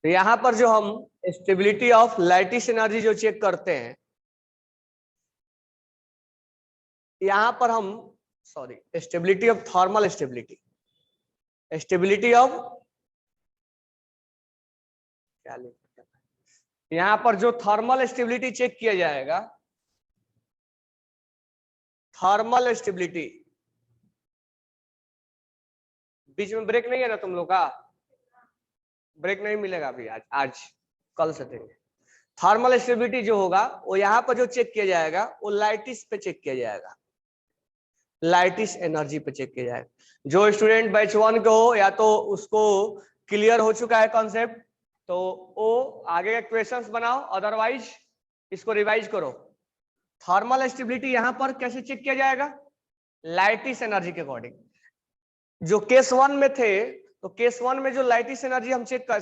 तो यहां पर जो हम स्टेबिलिटी ऑफ लैटिस एनर्जी जो चेक करते हैं, यहां पर हम stability of thermal stability, stability of क्या लिखा, यहां पर जो थर्मल स्टेबिलिटी चेक किया जाएगा, थर्मल स्टेबिलिटी, बीच में ब्रेक नहीं है ना तुम लोग का? ब्रेक नहीं मिलेगा अभी, आज कल से देंगे। थर्मल स्टेबिलिटी जो होगा वो यहाँ पर जो चेक किया जाएगा वो लाइटिस पे चेक किया जाएगा, लाइटिस एनर्जी पे चेक किया जाएगा। जो स्टूडेंट बैच 1 के हो या तो उसको क्लियर हो चुका है कॉन्सेप्ट, तो वो आगे के क्वेश्चंस बनाओ, अदरवाइज इसको रिवाइज करो। थर्मल स्टेबिलिटी यहाँ पर कैसे चेक किया जाएगा? लाइटिस एनर्जी के अकॉर्डिंग। जो केस 1 में थे, तो केस 1 में जो लाइटिस एनर्जी हम चेक कर,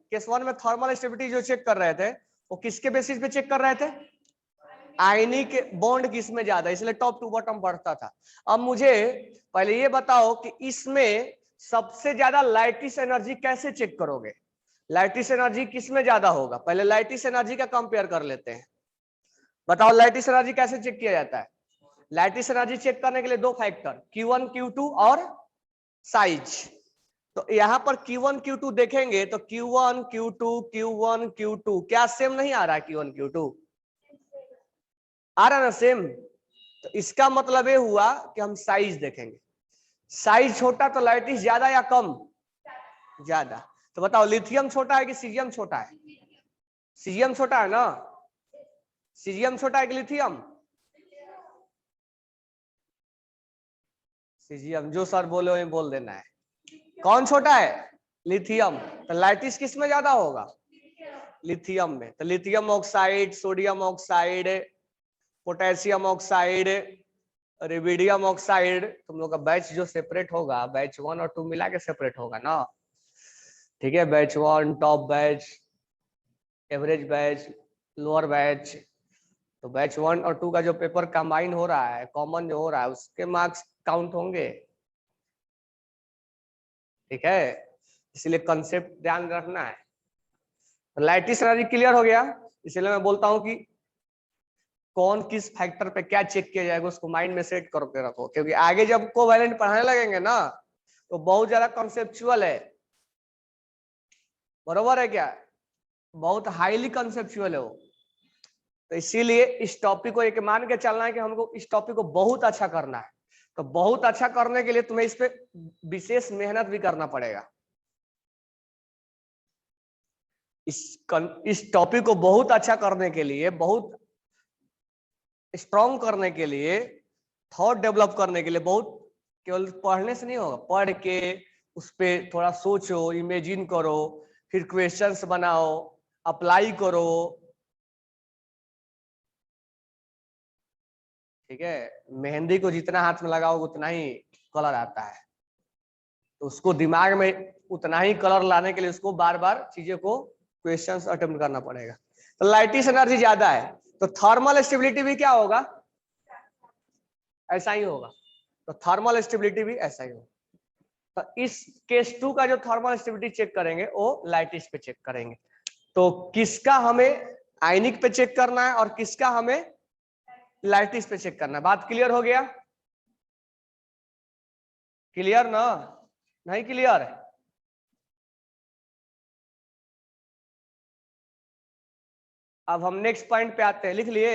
केस 1 में थर्मल स्टेबिलिटी जो चेक कर रहे थे वो किसके बेसिस पे चेक कर रहे थे? आयनिक बॉन्ड किसमें ज्यादा, इसलिए टॉप टू बॉटम बढ़ता था। अब मुझे पहले ये बताओ कि इसमें सबसे ज्यादा लाइटिस एनर्जी कैसे चेक करोगे? लाइटिस एनर्जी किसमें ज्यादा होगा? पहले लाइटिस एनर्जी का कंपेयर कर लेते हैं। बताओ लाइटिस एनर्जी कैसे चेक किया जाता है? लाइटिस एनर्जी चेक करने के लिए दो फैक्टर, Q1 Q2 और साइज। तो यहां पर Q1 Q2 देखेंगे तो Q1 Q2 Q1 Q2 क्या सेम नहीं आ रहा है? Q1 Q2 आ रहा है ना सेम। तो इसका मतलब ये हुआ कि हम साइज देखेंगे, साइज छोटा तो लाइटिस ज्यादा या कम? ज्यादा। तो बताओ लिथियम छोटा है कि सीजियम छोटा है? सीजियम छोटा है ना? सीजियम छोटा है कि लिथियम? सीजियम, जो सर बोले वही बोल देना है। कौन छोटा है? लिथियम। तो लाइटिस किस में ज्यादा होगा? लिथियम में। तो lithium oxide, sodium oxide, potassium oxide, rubidium oxide, तुम लोग का बैच जो सेपरेट होगा, बैच 1 और 2 मिला के सेपरेट होगा ना? ठीक है, batch 1 top batch, average batch, lower batch. तो बैच 1 और 2 का जो पेपर कंबाइन हो रहा है, कॉमन जो हो रहा है, उसके मार्क्स काउंट होंगे। ठीक है, इसलिए कंसेप्ट ध्यान रखना है। लाइटिस एनर्जी क्लियर हो गया, इसलिए मैं बोलता हूं कि कौन किस फैक्टर पे क्या चेक किया जाएगा उसको माइंड में सेट करके रखो, क्योंकि आगे जब कोवैलेंट पढ़ाने लगेंगे ना तो बहुत ज्यादा कॉन्सेप्चुअल है। बरोबर है क्या? बहुत हाईली कॉन्सेप्चुअल है वो। तो इसीलिए इस टॉपिक को एक मान के चलना है कि हमको इस टॉपिक को बहुत अच्छा करना है। तो बहुत अच्छा करने के लिए तुम्हें इस पे विशेष मेहनत भी करना पड़ेगा। इस टॉपिक को बहुत अच्छा करने के लिए, बहुत स्ट्रॉन्ग करने के लिए, थॉट डेवलप करने के लिए, बहुत केवल पढ़ने से नहीं होगा, पढ़ के उस पर थोड़ा सोचो, इमेजिन करो, फिर क्वेश्चंस बनाओ, अप्लाई करो। ठीक है, मेहंदी को जितना हाथ में लगाओ उतना ही कलर आता है, तो उसको दिमाग में उतना ही कलर लाने के लिए उसको बार बार चीजें को क्वेश्चंस अटेम्प्ट करना पड़ेगा। तो लाइटिस एनर्जी ज्यादा है तो थर्मल स्टेबिलिटी भी क्या होगा? ऐसा ही होगा। तो थर्मल स्टेबिलिटी भी ऐसा ही होगा। तो इस केस 2 का जो थर्मल स्टेबिलिटी चेक करेंगे वो लाइटिस पे चेक करेंगे। तो किसका हमें आयनिक पे चेक करना है और किसका हमें लाइटिस पे चेक करना है? बात क्लियर हो गया? क्लियर ना? नहीं क्लियर है? अब हम नेक्स्ट पॉइंट पे आते हैं, लिख लिए?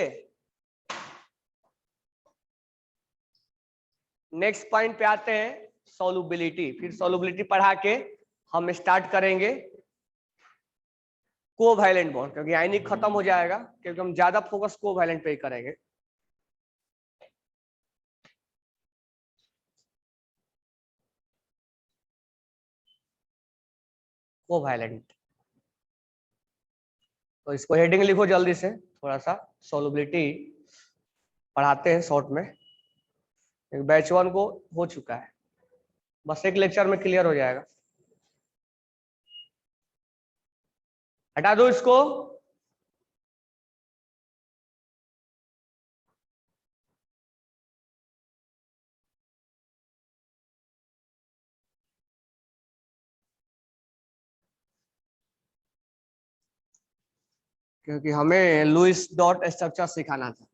नेक्स्ट पॉइंट पे आते हैं, सॉल्युबिलिटी। फिर सॉल्युबिलिटी पढ़ा के हम स्टार्ट करेंगे कोवैलेंट बॉन्ड, क्योंकि आयनिक खत्म हो जाएगा, क्योंकि हम ज्यादा फोकस कोवैलेंट पे ही करेंगे। कोवैलेंट, तो इसको हेडिंग लिखो जल्दी से, थोड़ा सा सॉल्युबिलिटी पढ़ाते हैं शॉर्ट में। बैच 1 को हो चुका है, बस एक लेक्चर में क्लियर हो जाएगा। हटा दो इसको। क्योंकि हमें लुईस डॉट स्ट्रक्चर सिखाना था।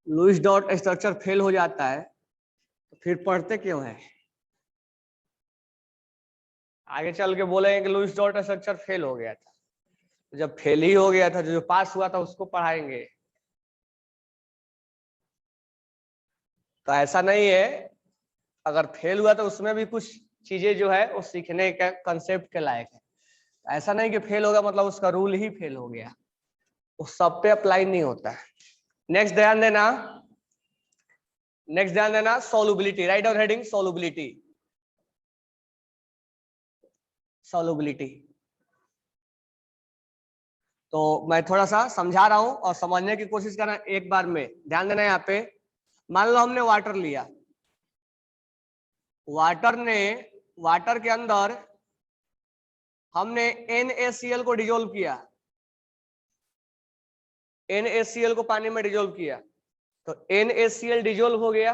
लुईस डॉट स्ट्रक्चर फेल हो जाता है तो फिर पढ़ते क्यों है? आगे चल के बोलेंगे कि लुईस डॉट स्ट्रक्चर फेल हो गया था। जब फेल ही हो गया था तो जो पास हुआ था उसको पढ़ाएंगे। तो ऐसा नहीं है, अगर फेल हुआ तो उसमें भी कुछ चीजें जो है वो सीखने का कंसेप्ट के लायक है। ऐसा नहीं कि फेल होगा मतलब उसका रूल ही फेल हो गया, वो सब पे अप्लाई नहीं होता है। नेक्स्ट ध्यान देना, नेक्स्ट ध्यान देना, सॉल्युबिलिटी। राइट और हेडिंग सॉल्युबिलिटी। सॉल्युबिलिटी तो मैं थोड़ा सा समझा रहा हूं और समझने की कोशिश करना एक बार में। ध्यान देना यहाँ पे, मान लो हमने वाटर लिया, वाटर के अंदर हमने NaCl को डिजोल्व किया, NaCl को पानी में डिजोल्व किया, तो NaCl डिजोल्व हो गया,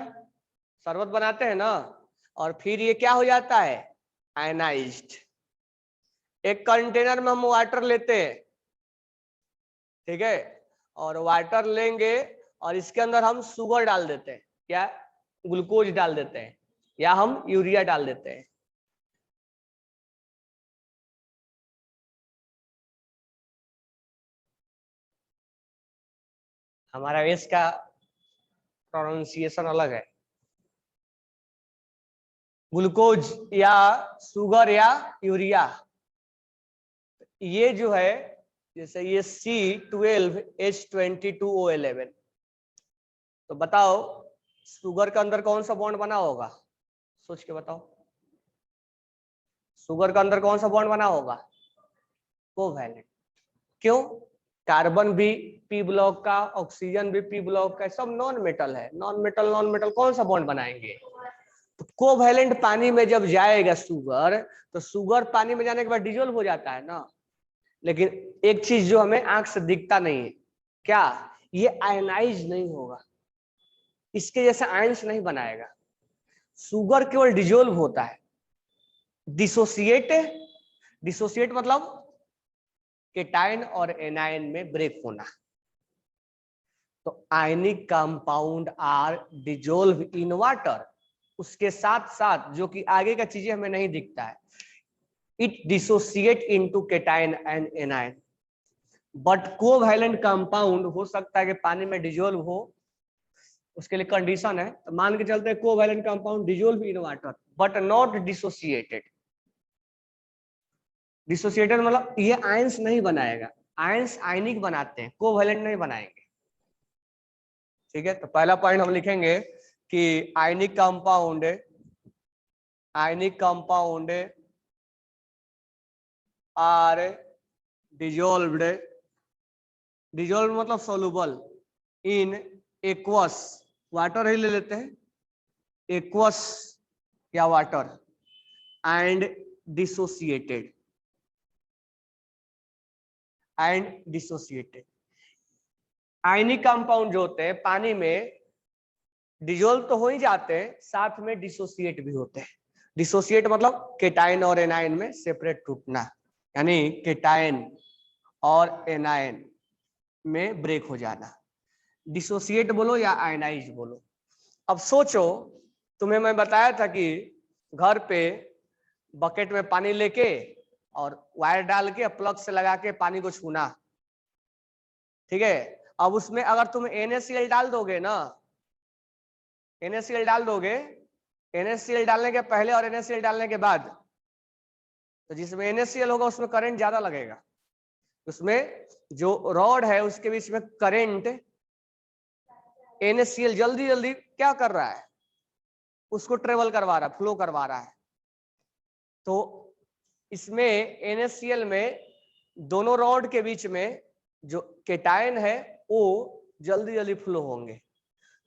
शरबत बनाते हैं ना, और फिर ये क्या हो जाता है? आयनाइज्ड। एक कंटेनर में हम वाटर लेते हैं, ठीक है, और वाटर लेंगे और इसके अंदर हम शुगर डाल देते हैं, क्या? ग्लूकोज डाल देते हैं, या हम यूरिया डाल देते हैं। हमारा एस का प्रोनाउंसिएशन अलग है। ग्लूकोज या शुगर या यूरिया, ये जो है जैसे ये C12H22O11, तो बताओ शुगर के अंदर कौन सा बॉन्ड बना होगा? सोच के बताओ, शुगर के अंदर कौन सा बॉन्ड बना होगा? कोवैलेंट। क्यों? कार्बन भी पी ब्लॉक का, ऑक्सीजन भी पी ब्लॉक का, सब नॉन मेटल है। नॉन मेटल कौन सा बॉन्ड बनाएंगे? तो कोवैलेंट पानी में जब जाएगा शुगर, तो शुगर पानी में जाने के बाद डिजोल्व हो जाता है ना। लेकिन एक चीज जो हमें आंख से दिखता नहीं है, क्या? ये आयनाइज नहीं होगा, इसके जैसे आयंस नहीं बनाएगा। शुगर केवल डिजोल्व होता है। डिसोसिएट, डिसोसिएट मतलब केटायन और एनायन में ब्रेक होना। तो ionic compound are dissolve in water, उसके साथ साथ जो कि आगे का चीजें हमें नहीं दिखता है, it dissociate into cation and anion. But covalent compound हो सकता है कि पानी में डिजोल्व हो, उसके लिए कंडीशन है। तो मान के चलते हैं covalent compound dissolve in water but not dissociated. Dissociated मतलब ये आयंस नहीं बनाएगा, आयंस आयनिक बनाते हैं, कोवैलेंट नहीं बनाएंगे। ठीक है, तो पहला पॉइंट हम लिखेंगे कि ionic compound are dissolved, dissolve मतलब सोलुबल, इन एक्वस, वाटर ही ले लेते हैं, एक्वस या water, and dissociated, ionic compound जो होते हैं पानी में डिजोल्व तो हो ही जाते हैं, साथ में डिसोसिएट भी होते हैं। डिसोसिएट मतलब केटायन और एनायन में सेपरेट टूटना, यानी केटायन और एनायन में ब्रेक हो जाना। डिसोसिएट बोलो या आयनाइज बोलो। अब सोचो, तुम्हें मैं बताया था कि घर पे बकेट में पानी लेके और वायर डाल के प्लग से लगा के पानी को छूना, ठीक है। अब उसमें अगर तुम NaCl डाल दोगे ना, NaCl डाल दोगे, NaCl डालने के पहले और NaCl डालने के बाद, तो जिसमें NaCl होगा उसमें करंट ज्यादा लगेगा। उसमें जो रॉड है उसके बीच में करंट, NaCl जल्दी जल्दी क्या कर रहा है? उसको ट्रेवल करवा रहा है, फ्लो करवा रहा है। तो इसमें NaCl में दोनों रॉड के बीच में जो केटायन है वो जल्दी जल्दी फ्लो होंगे।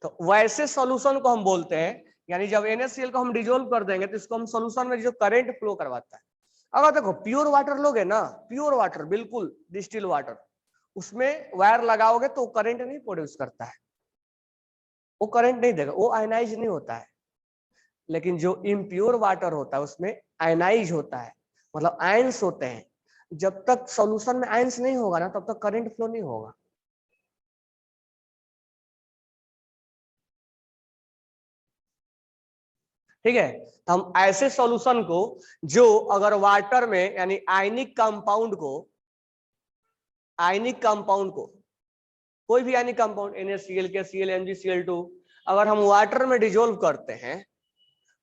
तो वैसे सॉल्यूशन को हम बोलते हैं, यानी जब NaCl को हम डिजोल्व कर देंगे तो इसको हम सॉल्यूशन में जो करंट फ्लो करवाता है। अगर देखो प्योर वाटर लोगे ना, प्योर वाटर बिल्कुल डिस्टिल वाटर, उसमें वायर लगाओगे तो करंट नहीं प्रोड्यूस करता है, वो करंट नहीं देगा, वो आयनाइज नहीं होता है। लेकिन जो इम्प्योर वाटर होता है उसमें आयनाइज होता है, मतलब आयंस होते हैं। जब तक सॉल्यूशन में आयंस नहीं होगा ना तब तक करंट फ्लो नहीं होगा। ठीक है, तो हम ऐसे सॉल्यूशन को जो अगर वाटर में यानी आयनिक कंपाउंड को कोई भी ionic compound NaCl, KCl, MgCl2 अगर हम वाटर में डिजोल्व करते हैं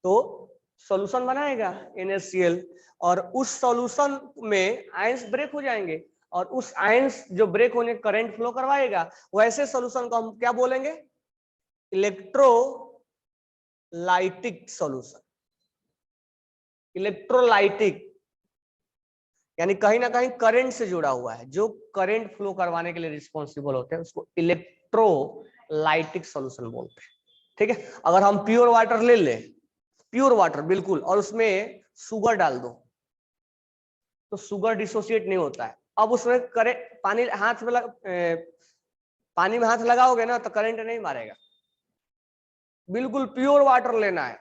तो सॉल्यूशन बनाएगा NaCl, और उस सॉल्यूशन में आयंस ब्रेक हो जाएंगे और उस आयंस जो ब्रेक होने करंट फ्लो करवाएगा। वैसे सॉल्यूशन को हम क्या बोलेंगे? Electrolytic solution. इलेक्ट्रोलाइटिक यानी कहीं ना कहीं करंट से जुड़ा हुआ है, जो करंट फ्लो करवाने के लिए रिस्पॉन्सिबल होते हैं उसको इलेक्ट्रोलाइटिक सॉल्यूशन बोलते हैं। ठीक है, अगर हम प्योर वाटर ले लें, प्योर वाटर बिल्कुल, और उसमें शुगर डाल दो तो शुगर डिसोसिएट नहीं होता है। अब उसमें पानी में हाथ लगाओगे ना तो करंट नहीं मारेगा। बिल्कुल प्योर वाटर लेना है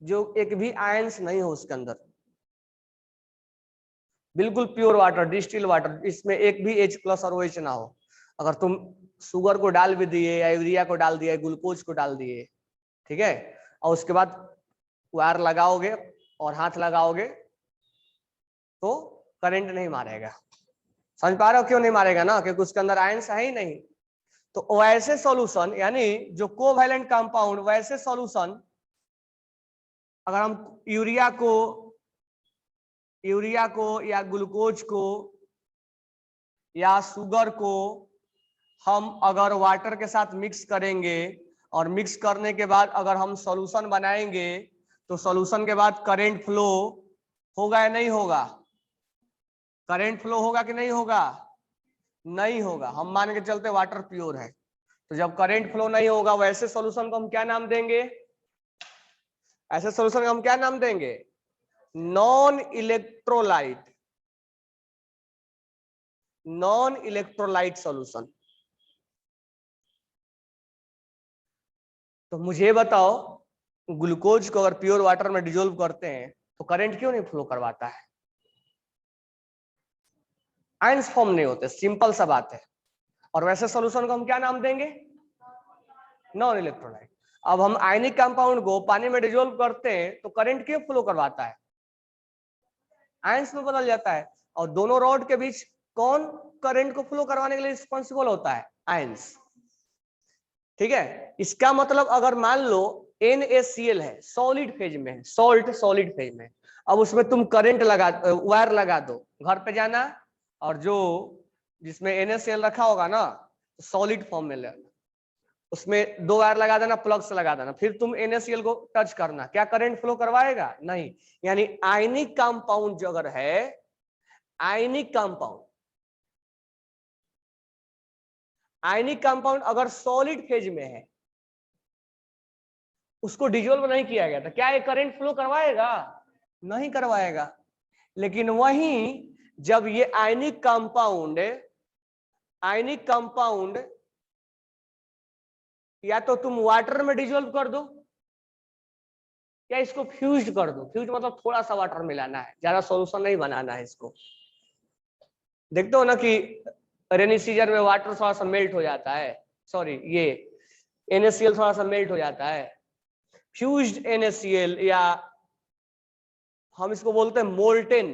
जो एक भी आयंस नहीं हो उसके अंदर, बिल्कुल प्योर वाटर, डिस्टिल वाटर, इसमें एक भी H+ और OH ना हो। अगर तुम शुगर को डाल भी दिए या यूरिया को डाल दिया, ग्लूकोज को डाल दिए, ठीक है, और उसके बाद वायर लगाओगे और हाथ लगाओगे तो करंट नहीं मारेगा। समझ पा रहे हो क्यों नहीं मारेगा ना? क्योंकि उसके अंदर आयंस है ही नहीं। तो वैसे सॉल्यूशन यानी जो कोवैलेंट कंपाउंड, वैसे सॉल्यूशन अगर हम यूरिया को या ग्लूकोज को या शुगर को हम अगर वाटर के साथ मिक्स करेंगे और मिक्स करने के बाद अगर हम सॉल्यूशन बनाएंगे तो सॉल्यूशन के बाद करंट फ्लो होगा या नहीं होगा? करंट फ्लो होगा कि नहीं होगा? नहीं होगा। हम मान के चलते वाटर प्योर है, तो जब करंट फ्लो नहीं होगा वैसे सॉल्यूशन को हम क्या नाम देंगे? ऐसे सॉल्यूशन को हम क्या नाम देंगे? Non electrolyte solution. तो मुझे बताओ, ग्लूकोज को अगर प्योर वाटर में डिजोल्व करते हैं तो करंट क्यों नहीं फ्लो करवाता है? आयंस फॉर्म नहीं होते, सिंपल सा बात है। और वैसे सॉल्यूशन को हम क्या नाम देंगे? Non electrolyte. अब हम आयनिक कंपाउंड को पानी में डिजोल्व करते हैं तो करंट क्यों फ्लो करवाता है? आयंस में बदल जाता है। और दोनों रॉड के बीच कौन करंट को फ्लो करवाने के लिए रिस्पॉन्सिबल होता है? आयंस। ठीक है, इसका मतलब अगर मान लो NaCl है, सॉलिड फेज में है, सॉलिड फेज में, अब उसमें तुम करंट वायर लगा दो, घर पे जाना और जो जिसमें NaCl रखा होगा ना सॉलिड फॉर्म में ले, उसमें 2 वायर लगा देना, प्लग से लगा देना, फिर तुम NaCl को टच करना, क्या करंट फ्लो करवाएगा? नहीं। यानी आयनिक कंपाउंड जो अगर है, आयनिक कंपाउंड अगर सॉलिड फेज में है, उसको डिजोल्व नहीं किया गया तो क्या ये करंट फ्लो करवाएगा? नहीं करवाएगा। लेकिन वहीं जब ये आयनिक कंपाउंड या तो तुम वाटर में डिजोल्व कर दो या इसको फ्यूज कर दो। फ्यूज मतलब थोड़ा सा वाटर मिलाना है, ज्यादा सॉल्यूशन नहीं बनाना है इसको। देखते हो ना कि रेनी सीजन में वाटर थोड़ा सा मेल्ट हो जाता है, सॉरी ये NaCl थोड़ा सा मेल्ट हो जाता है। फ्यूज्ड NaCl या हम इसको बोलते हैं मोल्टेन,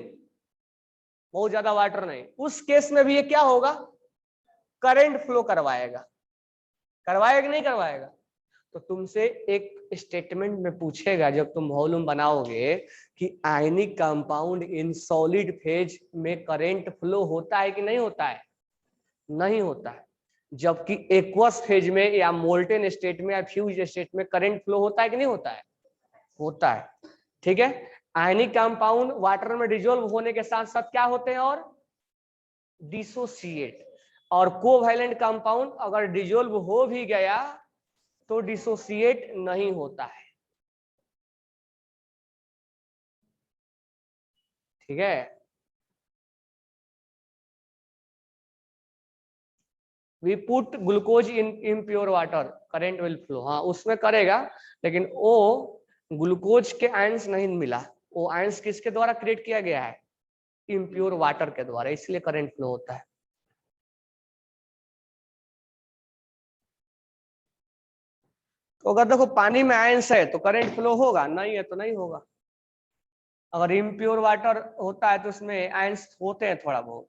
बहुत ज्यादा वाटर नहीं, उस केस में भी ये क्या होगा? करंट फ्लो करवाएगा कि नहीं करवाएगा? तो तुमसे एक स्टेटमेंट में पूछेगा जब तुम वॉल्यूम बनाओगे कि ionic compound in solid phase में करंट फ्लो होता है कि नहीं होता है? नहीं होता है। जबकि एक्वस फेज में या मोल्टेन स्टेट में या फ्यूज स्टेट में करंट फ्लो होता है कि नहीं होता है? होता है। ठीक है, आयनिक कंपाउंड वाटर में डिजोल्व होने के साथ साथ क्या होते हैं? और डिसोसिएट। और कोवैलेंट कंपाउंड अगर डिजोल्व हो भी गया तो डिसोसिएट नहीं होता है। ठीक है, we put glucose in impure water, current will flow, हाँ उसमें करेगा, लेकिन वो ग्लूकोज के आयंस नहीं मिला, वो आयंस किसके द्वारा क्रिएट किया गया है? इम्प्योर वाटर के द्वारा, इसलिए करंट फ्लो होता है। तो अगर देखो पानी में आयंस है तो करंट फ्लो होगा, नहीं है तो नहीं होगा। अगर इम्प्योर वाटर होता है तो उसमें आयंस होते हैं थोड़ा बहुत।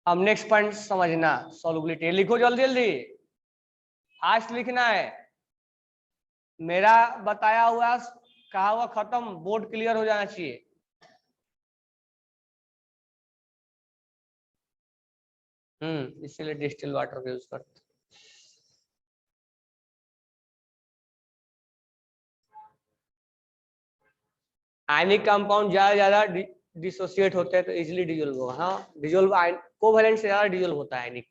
अब नेक्स्ट पॉइंट समझना, सॉल्युबिलिटी। लिखो जल्दी जल्दी, फास्ट लिखना है। मेरा बताया हुआ कहा हुआ खत्म, बोर्ड क्लियर हो जाना चाहिए। इसीलिए डिस्टिल वाटर का यूज करते हैं। आयनिक कंपाउंड ज्यादा डिसोसिएट होते हैं तो इजिली डिजोल्व होगा। हाँ, डिजोल्व कोवैलेंट से ज्यादा डिजोल्व होता है आयनिक।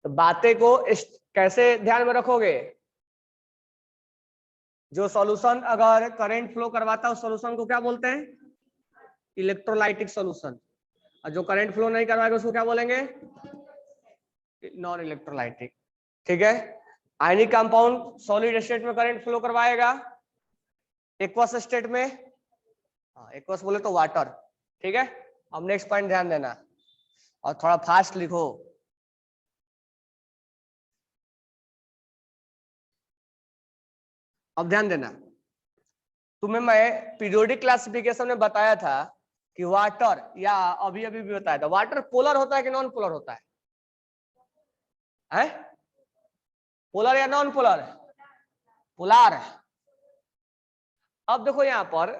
तो बातें को कैसे ध्यान में रखोगे? जो सॉल्यूशन अगर करंट फ्लो करवाता है उस सॉल्यूशन को क्या बोलते हैं? Electrolytic solution. और जो करंट फ्लो नहीं करवाएगा उसको क्या बोलेंगे? Non electrolytic. ठीक है। आयनिक कंपाउंड सॉलिड स्टेट में करंट फ्लो करवाएगा, एक्वस स्टेट में, एक्वस बोले तो वाटर। ठीक है। अब नेक्स्ट पॉइंट ध्यान देना और थोड़ा फास्ट लिखो। अब ध्यान देना, तुम्हें मैं पीरियोडिक क्लासिफिकेशन में बताया था कि वाटर, या अभी अभी भी बताया था, वाटर पोलर होता है कि नॉन पोलर होता है? पोलर या नॉन पोलर? पोलर। अब देखो यहां पर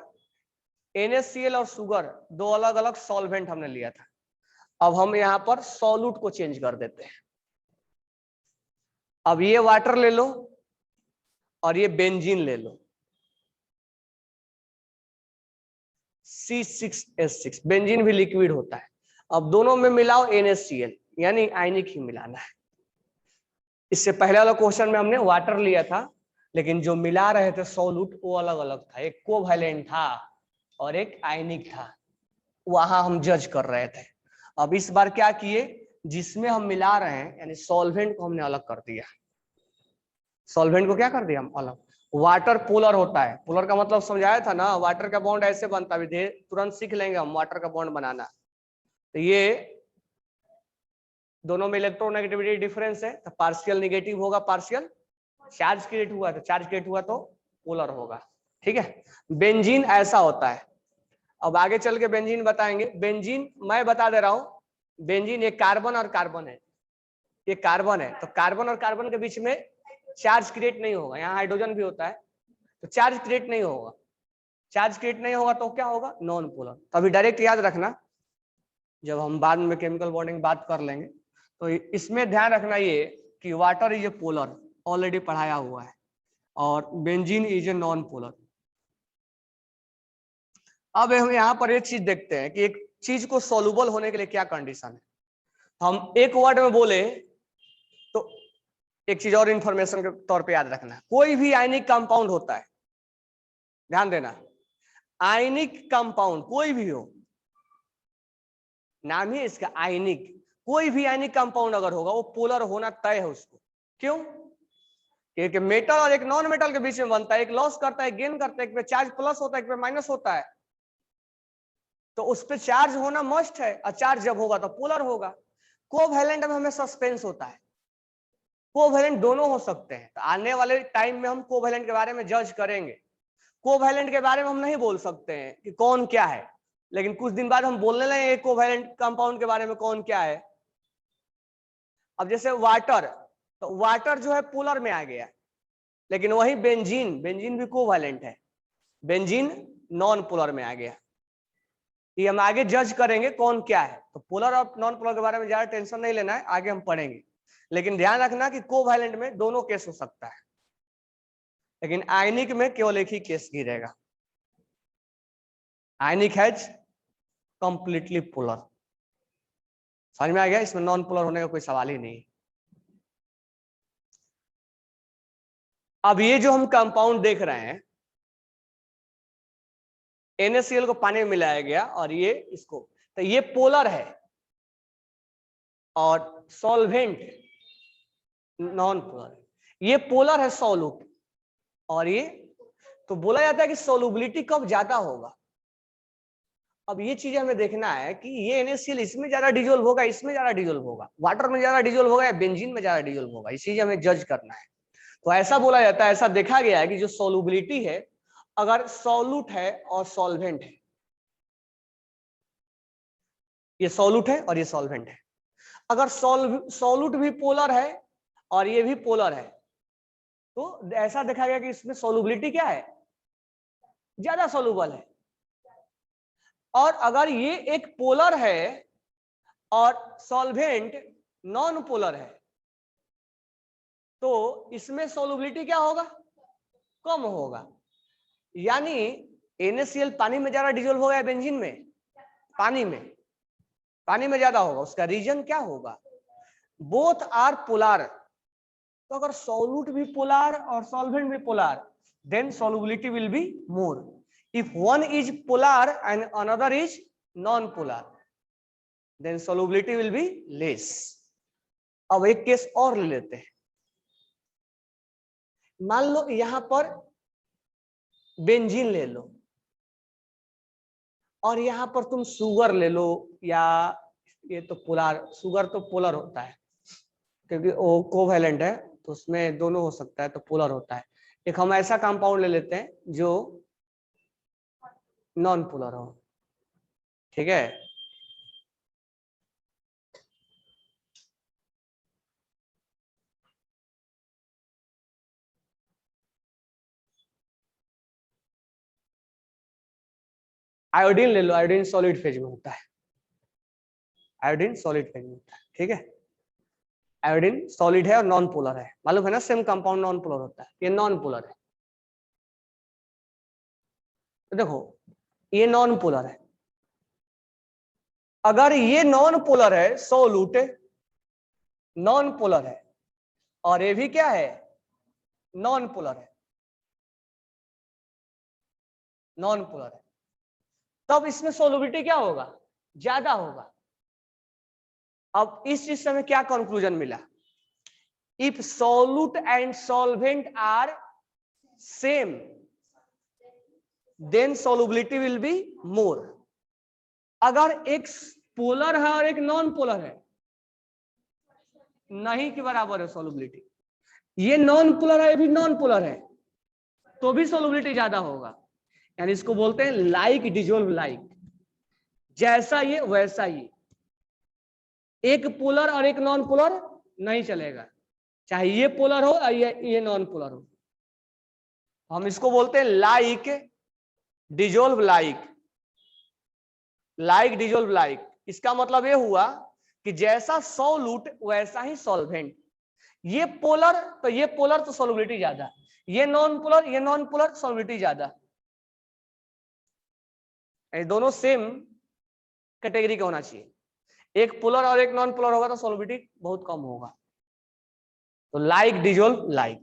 NaCl और शुगर दो अलग अलग सॉल्वेंट हमने लिया था। अब हम यहां पर सॉल्यूट को चेंज कर देते हैं। अब ये वाटर ले लो और ये बेंजीन ले लो, C6H6। बेंजीन भी लिक्विड होता है। अब दोनों में मिलाओ NaCl, यानी आयनिक ही मिलाना है। इससे पहले वाला क्वेश्चन में हमने वाटर लिया था, लेकिन जो मिला रहे थे सॉल्यूट वो अलग अलग था, एक कोवैलेंट था और एक आयनिक था, वहां हम जज कर रहे थे। अब इस बार क्या किए, जिसमें हम मिला रहे हैं यानी सॉल्वेंट को हमने अलग कर दिया। सॉल्वेंट को क्या कर दिया हम अलग। वाटर पोलर होता है, पोलर का मतलब समझाया था ना, वाटर का बॉन्ड ऐसे बनता है, तुरंत सीख लेंगे हम वाटर का बॉन्ड बनाना। तो ये दोनों में इलेक्ट्रोनेगेटिविटी डिफरेंस है, तो पार्शियल नेगेटिव होगा, पार्शियल चार्ज क्रिएट हुआ तो चार्ज क्रिएट हुआ तो पोलर होगा। ठीक है। बेंजीन ऐसा होता है। अब आगे चल के बेंजीन बताएंगे। बेंजीन मैं बता दे रहा हूं, बेंजीन एक कार्बन और कार्बन है, ये कार्बन है, तो कार्बन और कार्बन के बीच में चार्ज क्रिएट नहीं होगा। यहाँ हाइड्रोजन भी होता है, तो चार्ज क्रिएट नहीं होगा। चार्ज क्रिएट नहीं होगा तो क्या होगा? Non polar. तो अभी डायरेक्ट याद रखना, जब हम बाद में केमिकल बॉन्डिंग बात कर लेंगे तो इसमें ध्यान रखना ये कि water is A polar, already पढ़ाया हुआ है, और benzene is a non polar. अब हम यहाँ पर एक चीज देखते हैं कि एक चीज को सॉल्युबल होने के लिए क्या कंडीशन है। हम एक वर्ड में बोले तो एक चीज और इंफॉर्मेशन के तौर पे याद रखना, कोई भी आयनिक कंपाउंड होता है, ध्यान देना, आयनिक कंपाउंड कोई भी हो, नाम ही इसका आयनिक, कोई भी आयनिक कंपाउंड अगर होगा वो पोलर होना तय है उसको। क्यों? क्योंकि मेटल और एक नॉन मेटल के बीच में बनता है, एक लॉस करता है, गेन करता है, एक पे चार्ज प्लस होता है, एक पे माइनस होता है, तो उस पे चार्ज होना मस्ट है, और चार्ज जब होगा तो पोलर होगा। कोवैलेंट में हमें सस्पेंस होता है, कोवैलेंट दोनों हो सकते हैं। तो आने वाले टाइम में हम कोवैलेंट के बारे में जज करेंगे। कोवैलेंट के बारे में हम नहीं बोल सकते हैं कि कौन क्या है, लेकिन कुछ दिन बाद हम बोलने लगे कोवैलेंट कंपाउंड के बारे में कौन क्या है। अब जैसे वाटर, तो वाटर जो है पोलर में आ गया, लेकिन वही बेंजीन, बेंजीन भी कोवैलेंट है, बेंजीन नॉन पोलर में आ गया। ये हम आगे जज करेंगे कौन क्या है। तो पोलर और नॉन पोलर के बारे में ज्यादा टेंशन नहीं लेना है, आगे हम पढ़ेंगे। लेकिन ध्यान रखना कि कोवैलेंट में दोनों केस हो सकता है, लेकिन आयनिक में केवल एक ही केस गिरेगा। आयनिक हैज कंप्लीटली पोलर। समझ में आ गया? इसमें नॉन पोलर होने का कोई सवाल ही नहीं। अब ये जो हम कंपाउंड देख रहे हैं, NaCl को पानी में मिलाया गया और ये इसको, तो ये पोलर है, और सॉल्वेंट नॉन पोलर। ये पोलर है सॉल्यूट, और ये तो बोला जाता है कि सॉल्युबिलिटी कब ज्यादा होगा। अब ये चीज हमें देखना है कि ये NaCl इसमें ज्यादा डिजोल्व होगा, इसमें ज्यादा डिजोल्व होगा, वाटर में ज्यादा डिजोल्व होगा या बेंजीन में ज्यादा डिजोल्व होगा, इस चीज हमें जज करना है। तो ऐसा बोला जाता है, ऐसा देखा गया है कि जो सॉल्युबिलिटी है, अगर सॉल्यूट है और सॉल्वेंट है, ये सॉल्यूट है और ये सॉल्वेंट है, अगर सॉल्यूट भी पोलर है और ये भी पोलर है, तो ऐसा देखा गया कि इसमें सॉल्युबिलिटी क्या है, ज्यादा सॉल्युबल है। और अगर ये एक पोलर है और सॉल्वेंट नॉन पोलर है, तो इसमें सॉल्युबिलिटी क्या होगा, कम होगा। यानी NaCl पानी में ज्यादा डिजोल्व होगा या बेंजीन में, पानी में ज्यादा होगा। उसका रीजन क्या होगा, बोथ आर पोलर। तो अगर सॉल्यूट भी पोलर और सॉल्वेंट भी polar, then solubility will be more. If one is polar and another is non polar, then solubility will be less. अब एक केस और ले लेते हैं। मान लो यहां पर बेंजीन ले लो और यहां पर तुम शुगर ले लो, या ये तो पोलर, शुगर तो पोलर होता है क्योंकि वो कोवैलेंट है, तो उसमें दोनों हो सकता है, तो पोलर होता है। एक हम ऐसा कंपाउंड ले लेते हैं जो नॉन पोलर हो, ठीक है। आयोडीन ले लो, आयोडीन सॉलिड फेज में होता है, आयोडीन सॉलिड फेज में होता है, ठीक है। आयोडीन सॉलिड है और नॉन पोलर है, मालूम है ना, सेम कंपाउंड नॉन पोलर होता है, ये नॉन पोलर है। तो देखो ये नॉन पोलर है, अगर ये नॉन पोलर है, सॉल्यूट नॉन पोलर है, और ये भी क्या है, नॉन पोलर है, नॉन पोलर है, तब इसमें सॉल्युबिलिटी क्या होगा, ज्यादा होगा। अब इस चीज से हमें क्या कंक्लूजन मिला, if solute and solvent are same, then solubility will be more. अगर एक पोलर है और एक नॉन पोलर है, नहीं के बराबर है सॉल्युबिलिटी, ये नॉन पोलर है, ये भी नॉन पोलर है, तो भी सॉल्युबिलिटी ज्यादा होगा। यानी इसको बोलते हैं लाइक डिजोल्व लाइक, जैसा ये वैसा ये। एक पोलर और एक नॉन पोलर नहीं चलेगा, चाहे ये पोलर हो या ये नॉन पोलर हो। हम इसको बोलते हैं like dissolve like, like dissolve like. इसका मतलब ये हुआ कि जैसा सॉल्यूट वैसा ही सॉल्वेंट। ये पोलर तो ये पोलर, तो सॉल्युबिलिटी ज्यादा, ये नॉन पोलर, ये नॉन पोलर, सॉल्युबिलिटी ज्यादा। दोनों सेम कैटेगरी का होना चाहिए, एक पोलर और एक नॉन पोलर होगा तो सॉल्युबिलिटी बहुत कम होगा। तो लाइक डिजोल्व लाइक,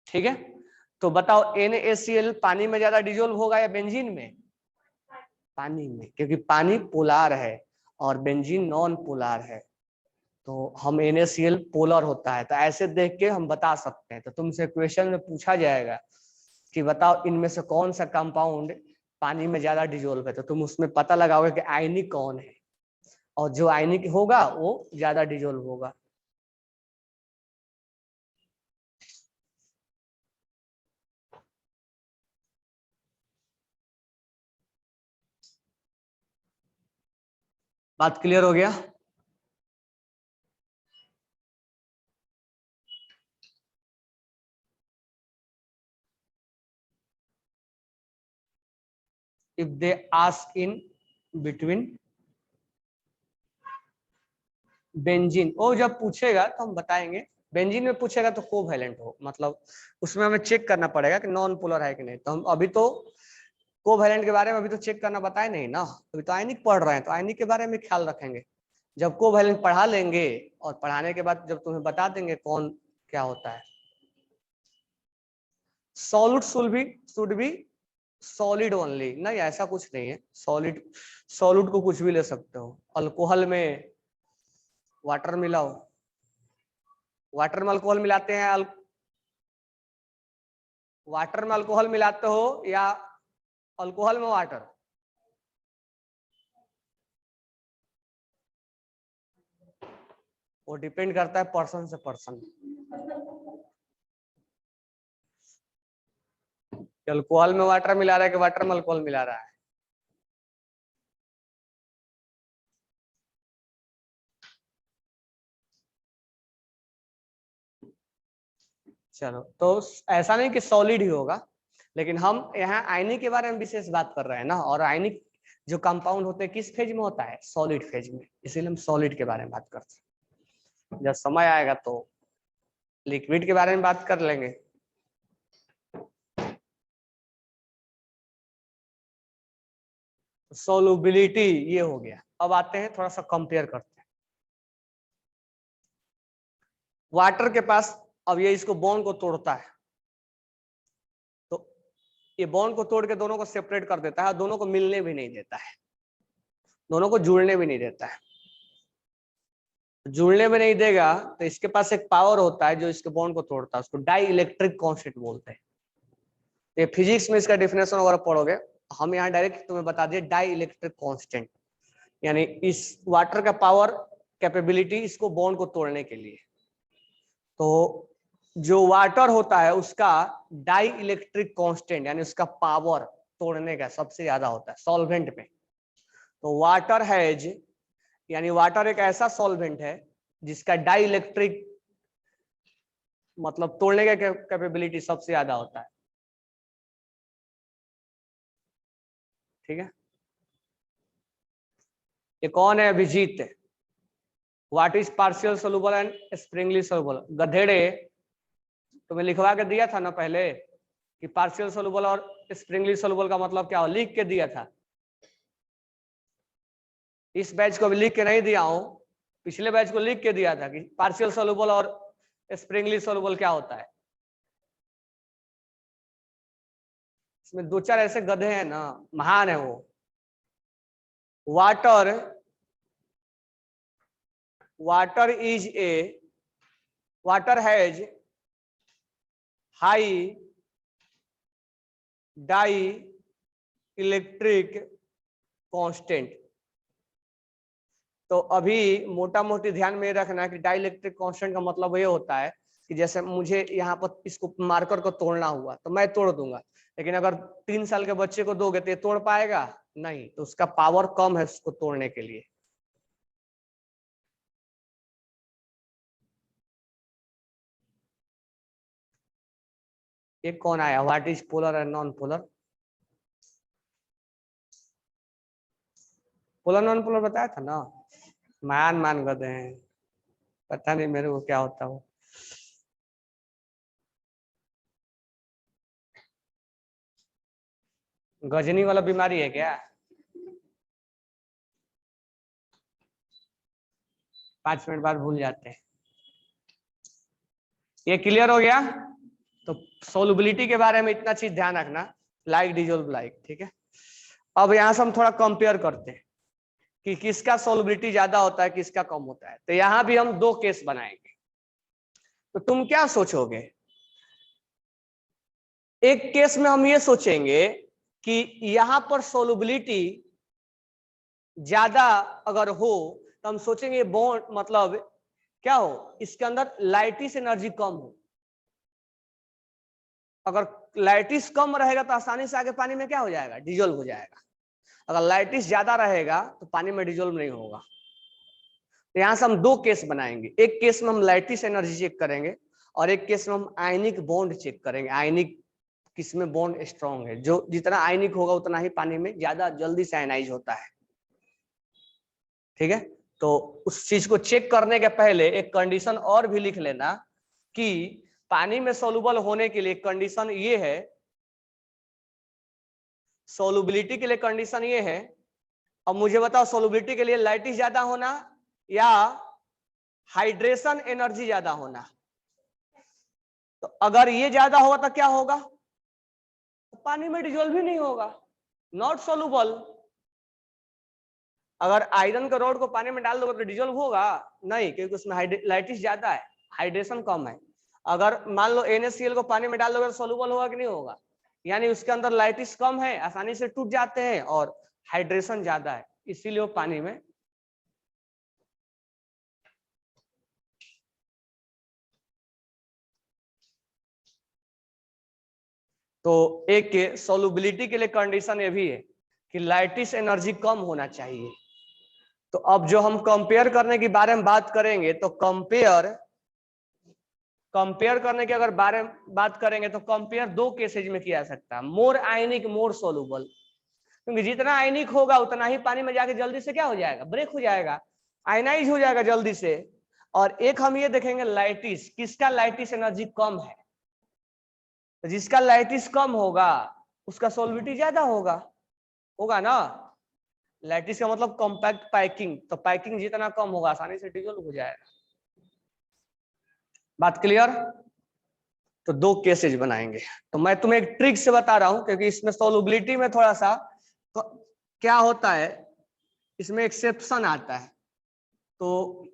ठीक है। तो बताओ NaCl पानी में ज्यादा डिजोल्व होगा या बेंजीन में, पानी में, क्योंकि पानी पोलर है और बेंजीन नॉन पोलर है। तो हम NaCl पोलर होता है, तो ऐसे देख के हम बता सकते हैं। तो तुमसे क्वेश्चन में पूछा जाएगा कि बताओ इनमें से कौन सा कंपाउंड पानी में ज्यादा डिजोल्व है, तो तुम उसमें पता लगाओगे कि आयनिक कौन है, और जो आयनिक होगा वो ज्यादा डिजोल्व होगा। बात क्लियर हो गया। If they ask in between benzene, वो जब पूछेगा तो हम बताएंगे। बेंजीन में पूछेगा तो कोवैलेंट हो, मतलब उसमें हमें चेक करना पड़ेगा कि नॉन पोलर है कि नहीं। तो हम अभी तो कोवैलेंट के बारे में अभी तो चेक करना बताए नहीं ना, अभी तो आयनिक पढ़ रहे हैं, तो आयनिक के बारे में ख्याल रखेंगे। जब कोवैलेंट पढ़ा लेंगे और पढ़ाने के बाद जब तुम्हें बता देंगे कौन क्या होता है। Solute should be solid only, नहीं ऐसा कुछ नहीं है। सॉलिड सॉल्यूट को कुछ भी ले सकते हो। अल्कोहल में वाटर मिलाओ, वाटर में अल्कोहल मिलाते हैं, वाटर में अल्कोहल मिलाते हो या अल्कोहल में वाटर? वो डिपेंड करता है पर्सन से पर्सन, अल्कोहल में वाटर मिला रहा है कि वाटर में अल्कोहल मिला रहा है। चलो, तो ऐसा नहीं कि सॉलिड ही होगा, लेकिन हम यहाँ आयनिक के बारे में विशेष बात कर रहे हैं ना, और आयनिक जो कंपाउंड होते हैं किस फेज में होता है? सॉलिड फेज में, इसीलिए हम सॉलिड के बारे में बात करते हैं। जब समय आएगा तो लिक्विड के बारे में बात कर लेंगे। सोलुबिलिटी ये हो गया। अब आते हैं थोड़ा सा कंपेयर करते हैं। वाटर के पास, अब ये इसको बॉन्ड को तोड़ता है, तो ये बॉन्ड को तोड़ के दोनों को सेपरेट कर देता है, दोनों को मिलने भी नहीं देता है, दोनों को जुड़ने भी नहीं देता है। जुड़ने में नहीं देगा तो इसके पास एक पावर होता है जो इसके बॉन्ड को तोड़ता है, उसको डाई इलेक्ट्रिक कांस्टेंट बोलते हैं। ये फिजिक्स में इसका डिफिनेशन वगैरह पढ़ोगे, हम यहाँ डायरेक्ट तुम्हें बता दिए डाई इलेक्ट्रिक कांस्टेंट, यानी इस वाटर का पावर कैपेबिलिटी इसको बॉन्ड को तोड़ने के लिए। तो जो वाटर होता है उसका डाई इलेक्ट्रिक कांस्टेंट यानी उसका पावर तोड़ने का सबसे ज्यादा होता है सॉल्वेंट में। तो वाटर हैज, यानी वाटर एक ऐसा सॉल्वेंट है जिसका डाई इलेक्ट्रिक मतलब तोड़ने का कैपेबिलिटी सबसे ज्यादा होता है। ठीक है, ये कौन है? Abhijeet. What is partial soluble and sparingly soluble? गधेड़े, तुम्हें लिखवा के दिया था ना पहले कि पार्शियल सोलुबल और स्प्रिंगली सोलुबल का मतलब क्या हो, लिख के दिया था। इस बैच को भी लिख के नहीं दिया हूं, पिछले बैच को लिख के दिया था कि पार्शियल सोलुबल और स्प्रिंगली सोलुबल क्या होता है। इसमें दो चार ऐसे गधे हैं ना, महान है वो। Water is a, water has high dielectric constant. तो अभी मोटा मोटी ध्यान में रखना कि डाई इलेक्ट्रिक कांस्टेंट का मतलब ये होता है कि जैसे मुझे यहाँ पर इसको मार्कर को तोड़ना हुआ तो मैं तोड़ दूंगा, लेकिन अगर 3 साल के बच्चे को दोगे तो ये तोड़ पाएगा नहीं, तो उसका पावर कम है उसको तोड़ने के लिए। ये कौन आया? What is polar and non polar? Polar non polar बताया था ना। मान गधे हैं, पता नहीं मेरे को क्या होता हो। गजनी वाला बीमारी है क्या? 5 मिनट बाद भूल जाते हैं। ये क्लियर हो गया? तो सोलुबिलिटी के बारे में इतना चीज ध्यान रखना, लाइक डिजोल्व लाइक। ठीक है, अब यहां से हम थोड़ा कंपेयर करते हैं कि किसका सोलुबिलिटी ज्यादा होता है किसका कम होता है। तो यहां भी हम 2 केस बनाएंगे। तो तुम क्या सोचोगे? एक केस में हम ये सोचेंगे कि यहां पर सोलुबिलिटी ज्यादा अगर हो तो हम सोचेंगे बॉन्ड मतलब क्या हो, इसके अंदर लाइटिस एनर्जी कम हो। अगर लाइटिस कम रहेगा तो आसानी से आगे पानी में क्या हो जाएगा, डिजोल्व हो जाएगा। अगर लाइटिस ज्यादा रहेगा तो पानी में डिजोल्व नहीं होगा। तो यहां से हम 2 केस बनाएंगे। एक केस में हम लाइटिस एनर्जी चेक करेंगे और एक केस में हम आयनिक बॉन्ड चेक करेंगे। आयनिक किसमें बॉन्ड स्ट्रॉन्ग है, जो जितना आयनिक होगा उतना ही पानी में ज्यादा जल्दी से आयनाइज होता है। ठीक है, तो उस चीज को चेक करने के पहले एक कंडीशन और भी लिख लेना कि पानी में सोलुबल होने के लिए कंडीशन ये है, सोलुबिलिटी के लिए कंडीशन ये है। अब मुझे बताओ सोलुबिलिटी के लिए लाइटिस ज्यादा होना या हाइड्रेशन एनर्जी ज्यादा होना? तो अगर ये ज्यादा होगा तो क्या होगा, तो पानी में डिजोल्व ही नहीं होगा, नॉट सोलुबल। अगर आयरन का रॉड को पानी में डाल दोगे तो डिजोल्व होगा नहीं, क्योंकि उसमें लाइटिस ज्यादा है, हाइड्रेशन कम है। अगर मान लो NaCl को पानी में डाल दोगे तो सोल्यूबल होगा कि नहीं होगा, यानी उसके अंदर लाइटिस कम है, आसानी से टूट जाते हैं, और हाइड्रेशन ज्यादा है, इसीलिए वो पानी में। तो एक के सोल्युबिलिटी के लिए कंडीशन ये भी है कि लाइटिस एनर्जी कम होना चाहिए। तो अब जो हम कंपेयर करने के बारे में बात करेंगे, तो कंपेयर करने के अगर बारे में बात करेंगे तो कंपेयर दो केसेज में किया जा सकता है, मोर आयनिक मोर सोल्यूबल, क्योंकि जितना आयनिक होगा उतना ही पानी में जाके जल्दी से क्या हो जाएगा, ब्रेक हो जाएगा, आयनाइज हो जाएगा जल्दी से। और एक हम ये देखेंगे लाइटिस, किसका लाइटिस एनर्जी कम है, तो जिसका लाइटिस कम होगा उसका सोल्विटी ज्यादा होगा ना। लैटिस का मतलब कॉम्पैक्ट पैकिंग, तो पैकिंग जितना कम होगा आसानी से डिजोल्व हो जाएगा। बात क्लियर। तो दो केसेज बनाएंगे, तो मैं तुम्हें एक ट्रिक से बता रहा हूं, क्योंकि इसमें सोल्युबिलिटी में थोड़ा सा तो क्या होता है, इसमें एक्सेप्शन आता है। तो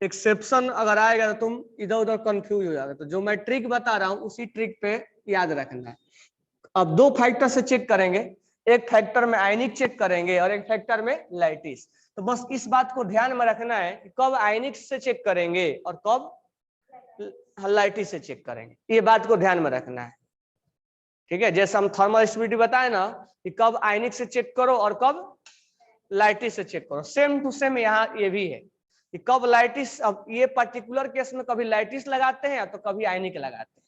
एक्सेप्शन अगर आएगा तो तुम इधर उधर कंफ्यूज हो जाओगे। तो जो मैं ट्रिक बता रहा हूं उसी ट्रिक पे याद रखना है। अब दो फैक्टर से चेक करेंगे, एक फैक्टर में आयनिक चेक करेंगे और एक फैक्टर में लाइटिस। तो बस इस बात को ध्यान में रखना है कि कब आयनिक से चेक करेंगे और कब लाइटिस से चेक करेंगे, ये बात को ध्यान में रखना है। ठीक है, जैसे हम थर्मल स्टेबिलिटी बताए ना कि कब आयनिक से चेक करो और कब लाइटिस से चेक करो, सेम टू सेम यहाँ ये भी है कि कब लाइटिस। अब ये पर्टिकुलर केस में कभी लाइटिस लगाते हैं तो कभी आयनिक लगाते हैं।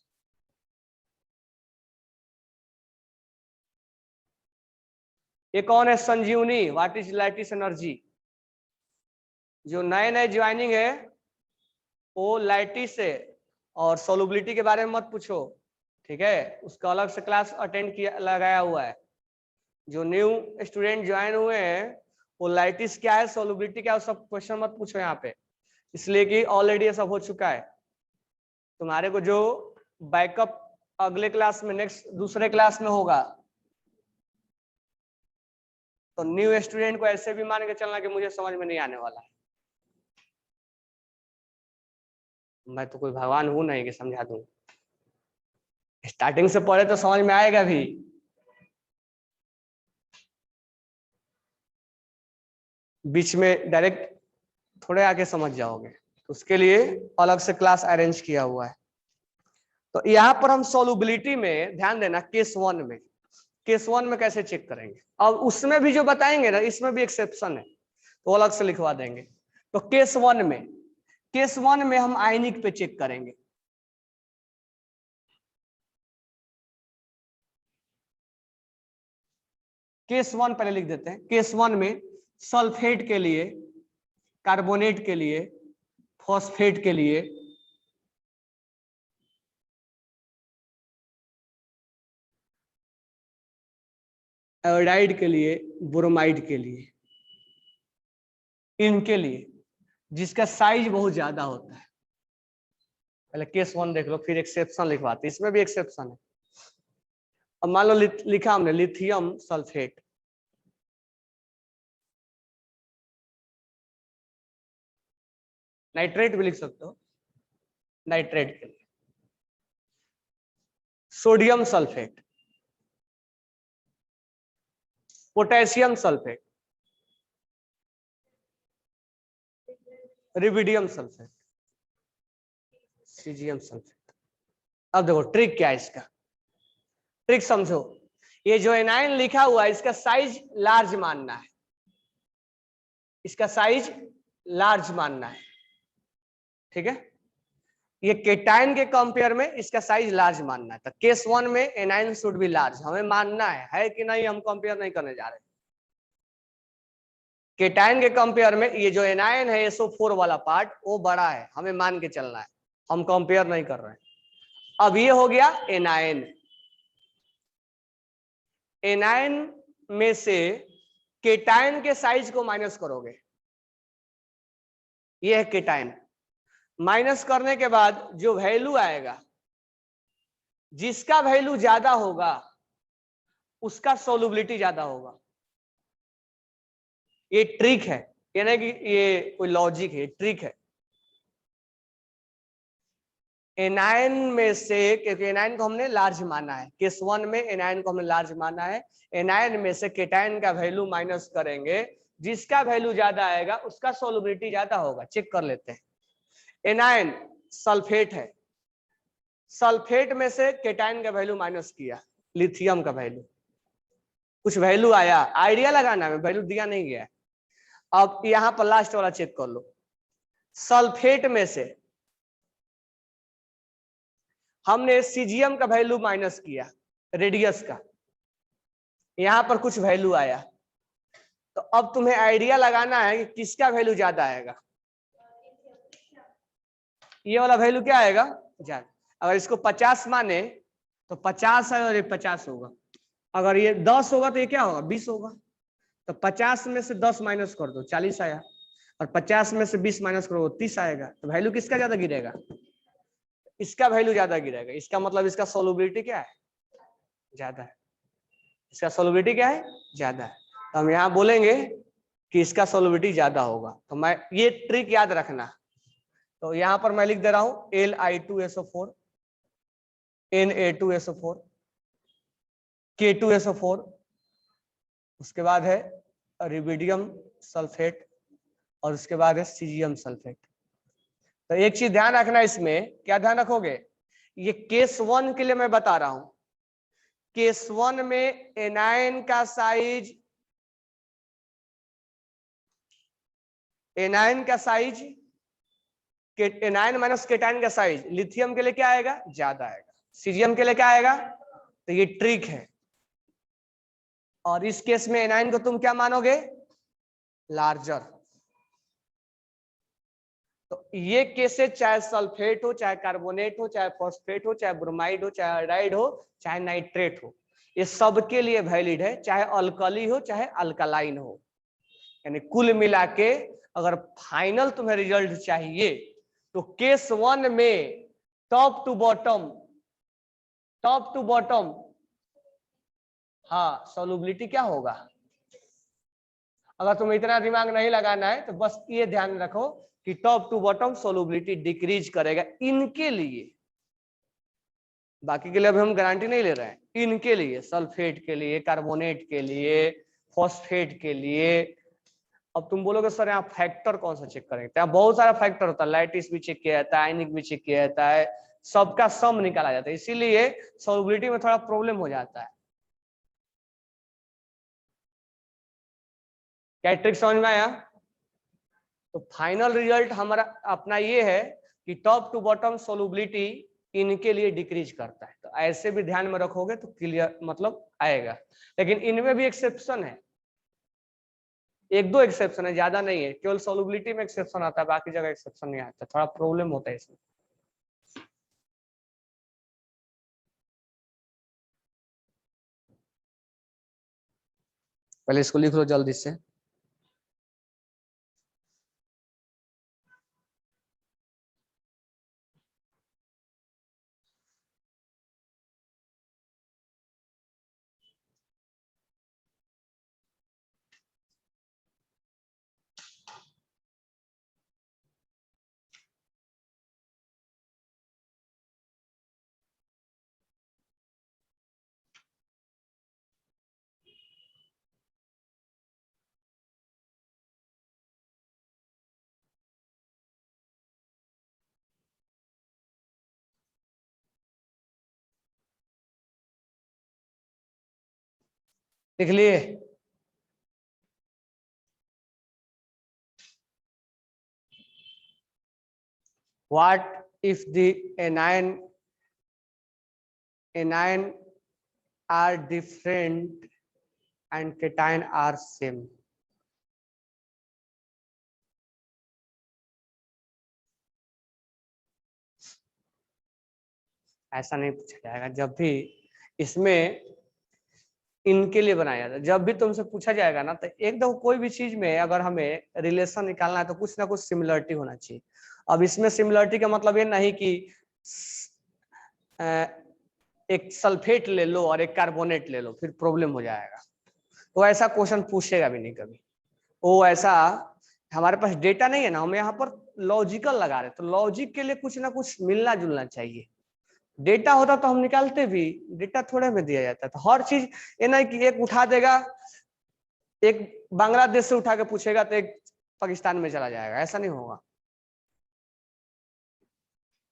ये कौन है, संजीवनी, व्हाट इज लाइटिस एनर्जी। जो नए नए ज्वाइनिंग है वो लाइटिस है, और सोलुबिलिटी के बारे में मत पूछो, ठीक है, उसका अलग से क्लास अटेंड किया लगाया हुआ है। जो न्यू स्टूडेंट ज्वाइन हुए हैं वो लाइटिस क्या है, सोलुबिलिटी क्या है, सब क्वेश्चन मत पूछो यहाँ पे, इसलिए कि ऑलरेडी ये सब हो चुका है। तुम्हारे को जो बैकअप अगले क्लास में, नेक्स्ट दूसरे क्लास में होगा, तो न्यू स्टूडेंट को ऐसे भी मान के चलना कि मुझे समझ में नहीं आने वाला है। मैं तो कोई भगवान हूं नहीं कि समझा दूं, स्टार्टिंग से पढ़े तो समझ में आएगा भी। बीच में डायरेक्ट थोड़े आके समझ जाओगे, तो उसके लिए अलग से क्लास अरेंज किया हुआ है। तो यहाँ पर हम सोलुबिलिटी में ध्यान देना, केस वन में कैसे चेक करेंगे। अब उसमें भी जो बताएंगे ना, इसमें भी एक्सेप्शन है, तो अलग से लिखवा देंगे। तो केस वन में हम आयनिक पे चेक करेंगे। केस वन पहले लिख देते हैं। केस वन में सल्फेट के लिए, कार्बोनेट के लिए, फॉस्फेट के लिए, आयोडाइड के लिए, ब्रोमाइड के लिए, इनके लिए जिसका साइज बहुत ज्यादा होता है। पहले केस वन देख लो, फिर एक्सेप्शन लिखवाते, इसमें भी एक्सेप्शन है। अब मान लो लिखा हमने लिथियम सल्फेट, नाइट्रेट भी लिख सकते हो, नाइट्रेट के लिए, sodium sulphate, potassium sulphate, rubidium sulphate, caesium sulphate. अब देखो ट्रिक क्या है इसका, ट्रिक समझो। ये जो एनायन लिखा हुआ है इसका साइज लार्ज मानना है, इसका साइज लार्ज मानना है, ठीक है। ये केटाइन के कंपेयर में इसका साइज लार्ज मानना है। तो केस वन में एनायन शुड बी लार्ज, हमें मानना है कि नहीं, हम कंपेयर नहीं करने जा रहे। केटाइन के कंपेयर में ये जो एनायन है SO4 वाला पार्ट वो बड़ा है, हमें मान के चलना है, हम कंपेयर नहीं कर रहे हैं। अब ये हो गया एनायन, एनायन में से केटाइन के साइज को माइनस करोगे, ये है केटाइन। माइनस करने के बाद जो वैल्यू आएगा, जिसका वैल्यू ज्यादा होगा उसका सोलुबिलिटी ज्यादा होगा। ये ट्रिक है, ये नहीं कि ये कोई लॉजिक है, ट्रिक है। एनायन में से, क्योंकि एनायन को हमने लार्ज माना है, केस 1 में एनायन को हमने लार्ज माना है, एनायन में से केटायन का वैल्यू माइनस करेंगे, जिसका वैल्यू ज्यादा आएगा उसका सोलबिलिटी ज्यादा होगा। चेक कर लेते हैं। एनायन सल्फेट है, सल्फेट में से केटायन का वैल्यू माइनस किया, लिथियम का वैल्यू, कुछ वैल्यू आया, आइडिया लगाना है, वैल्यू दिया नहीं गया। अब यहां पर लास्ट वाला चेक कर लो, सल्फेट में से हमने सीजियम का वैल्यू माइनस किया, रेडियस का, यहां पर कुछ वैल्यू आया, तो अब तुम्हें आइडिया लगाना है कि किसका वैल्यू ज्यादा आएगा। ये वाला वैल्यू क्या आएगा, ज्यादा। अगर इसको 50 माने तो 50 है और ये 50 होगा। अगर ये 10 होगा तो ये क्या होगा, 20 होगा। तो 50 में से 10 माइनस कर दो, 40 आया, और 50 में से 20 माइनस करो, 30 आएगा। तो वैल्यू किसका ज्यादा गिरेगा, इसका वैल्यू ज्यादा गिरेगा। इसका मतलब इसका सोलबिलिटी क्या है, ज्यादा है। इसका सोलबिलिटी क्या है, ज्यादा है। तो हम यहाँ बोलेंगे कि इसका सोलबिलिटी ज्यादा होगा। तो मैं ये ट्रिक याद रखना। तो यहाँ पर मैं लिख दे रहा हूँ Li2SO4, Na2SO4, K2SO4, उसके बाद है रिबिडियम सल्फेट, और उसके बाद है सीजियम सल्फेट। तो एक चीज ध्यान रखना, इसमें क्या ध्यान रखोगे, ये केस 1 के लिए मैं बता रहा हूं। केस 1 में एनायन का साइज, एनायन का साइज, एनायन माइनस केटायन का साइज लिथियम के लिए क्या आएगा, ज्यादा आएगा, सीजियम के लिए क्या आएगा। तो ये ट्रिक है। और इस केस में एनायन को तुम क्या मानोगे, लार्जर। तो ये केसेस चाहे सल्फेट हो, चाहे कार्बोनेट हो, चाहे फॉस्फेट हो, चाहे ब्रोमाइड हो, चाहे आयोडाइड हो, चाहे नाइट्रेट हो, ये सबके लिए वैलिड है, चाहे अल्कली हो चाहे अल्कलाइन हो। यानी कुल मिला के अगर फाइनल तुम्हें रिजल्ट चाहिए तो केस 1 में top to bottom, top to bottom, हाँ सॉल्युबिलिटी क्या होगा। अगर तुम्हें इतना दिमाग नहीं लगाना है तो बस ये ध्यान रखो कि top to bottom solubility decrease करेगा इनके लिए। बाकी के लिए अभी हम गारंटी नहीं ले रहे हैं, इनके लिए, सल्फेट के लिए, कार्बोनेट के लिए, फॉस्फेट के लिए। अब तुम बोलोगे सर यहाँ फैक्टर कौन सा चेक करेंगे, यहाँ बहुत सारा फैक्टर होता है, लैटिस भी चेक किया जाता है, आयनिक भी चेक किया जाता है, सबका सम निकाला जाता है, इसीलिए सोलबिलिटी में थोड़ा प्रॉब्लम हो जाता है। क्या ट्रिक समझ में आया। तो फाइनल रिजल्ट हमारा अपना ये है कि टॉप टू बॉटम सोलबिलिटी इनके लिए डिक्रीज करता है। तो ऐसे भी ध्यान में रखोगे तो क्लियर मतलब आएगा। लेकिन इनमें भी एक्सेप्शन है, एक दो एक्सेप्शन है, ज्यादा नहीं है, केवल सोलबिलिटी में एक्सेप्शन आता है, बाकी जगह एक्सेप्शन नहीं आता, थोड़ा प्रॉब्लम होता है इसमें। पहले इसको लिख लो जल्दी से। लिख लिए। What if the anion are different and cation are same? ऐसा नहीं पूछा जाएगा जब भी इसमें इनके लिए बनाया जाता है। जब भी तुमसे पूछा जाएगा ना, तो एकदम कोई भी चीज में अगर हमें रिलेशन निकालना है तो कुछ ना कुछ सिमिलरिटी होना चाहिए। अब इसमें सिमिलरिटी का मतलब ये नहीं कि एक सल्फेट ले लो और एक कार्बोनेट ले लो, फिर प्रॉब्लम हो जाएगा। तो ऐसा क्वेश्चन पूछेगा भी नहीं कभी। वो ऐसा, हमारे पास डेटा नहीं है ना, हम यहाँ पर लॉजिकल लगा रहे, तो लॉजिक के लिए कुछ ना कुछ मिलना जुलना चाहिए। डेटा होता तो हम निकालते भी, डेटा थोड़े में दिया जाता है। तो हर चीज ये नहीं कि एक उठा देगा, एक बांग्लादेश से उठा के पूछेगा तो एक पाकिस्तान में चला जाएगा, ऐसा नहीं होगा।